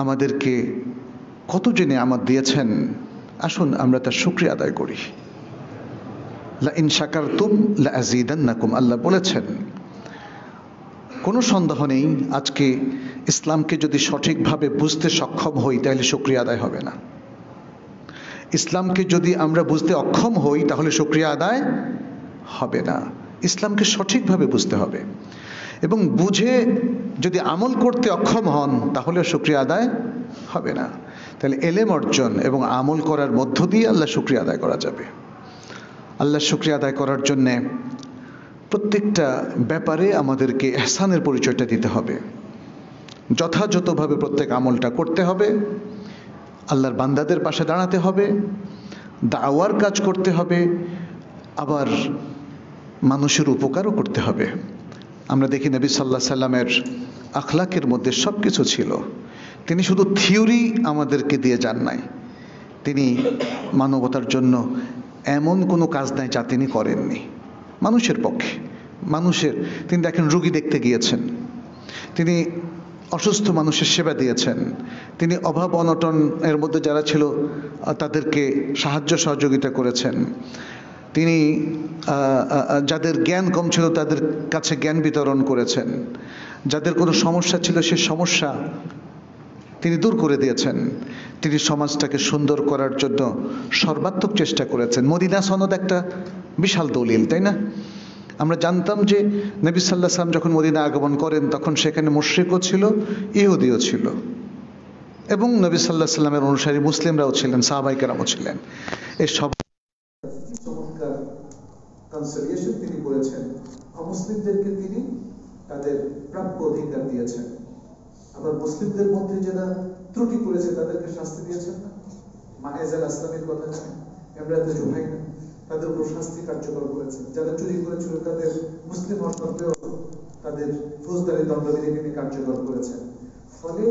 আমাদেরকে কত যে নিয়ামত দিয়েছেন, আসুন আমরা তার শুকরিয়া আদায় করি। লা ইন শাকারতুম লা আযীদান্নাকুম, আল্লাহ বলেছেন। কোনো সন্দেহ নেই, আজকে ইসলামকে যদি সঠিকভাবে বুঝতে সক্ষম হই তাহলে শুকরিয়া আদায় হবে না। ইসলামকে যদি আমরা বুঝতে অক্ষম হই তাহলে শুকরিয়া আদায় হবে না। ইসলামকে সঠিকভাবে বুঝতে হবে এবং বুঝে যদি আমল করতে অক্ষম হন তাহলে শুকরিয়া আদায় হবে না। তাহলে এলেম অর্জন এবং আমল করার মধ্য দিয়ে আল্লাহ শুকরিয়া আদায় করা যাবে। আল্লাহ শুকরিয়া আদায় করার জন্যে প্রত্যেকটা ব্যাপারে আমাদেরকে ইহসানের পরিচয়টা দিতে হবে, যথাযথভাবে প্রত্যেক আমলটা করতে হবে, আল্লাহর বান্দাদের পাশে দাঁড়াতে হবে, দাওয়ার কাজ করতে হবে, আবার মানুষের উপকারও করতে হবে। আমরা দেখি নবী সাল্লাল্লাহু আলাইহি সাল্লামের আখলাকের মধ্যে সব কিছু ছিল। তিনি শুধু থিওরি আমাদেরকে দিয়ে যান নাই, তিনি মানবতার জন্য এমন কোনো কাজ নাই যা তিনি করেননি। মানুষের পক্ষে, তিনি দেখেন রোগী দেখতে গিয়েছেন, তিনি অসুস্থ মানুষের সেবা দিয়েছেন, তিনি অভাব অনটন এর মধ্যে যারা ছিল তাদেরকে সাহায্য সহযোগিতা করেছেন, তিনি যাদের জ্ঞান কম ছিল তাদের কাছে জ্ঞান বিতরণ করেছেন, যাদের কোনো সমস্যা ছিল সে সমস্যা তিনি দূর করে দিয়েছেন, তিনি সমাজটাকে সুন্দর করার জন্য সর্বাত্মক চেষ্টা করেছেন। মদিনা সনদ একটা বিশাল দলিল, তাই না? আমরা জানতাম যে নবী সাল্লাল্লাহু আলাইহি ওয়াসাল্লাম যখন মদিনা আগমন করেন তখন সেখানে মুশরিকও ছিল, ইহুদিও ছিল, এবং নবী সাল্লাল্লাহু আলাইহি ওয়াসাল্লামের অনুসারী মুসলিমরাও ছিলেন, সাহাবায়ে কেরামও ছিলেন। এই সব চমৎকার কনসিলিয়েশন তিনি করেছেন। অমুসলিমদেরকে তিনি তাদের প্রাপ্য অধিকার দিয়েছেন, আবার মুসলিমদের মধ্যে যারা ত্রুটি করেছে তাদেরকে শাস্তি দিয়েছেন না। মায়েজাল আসলামের কথা জানেন, ইমরাতে জুহাইনা, তাদের উপর শাস্তি কার্যকর করেছেন। যারা চুরি করেছিল তাদের মুসলিম হওয়া সত্ত্বেও তাদের ফৌজদারি দণ্ডবিধি তিনি কার্যকর করেছেন। ফলে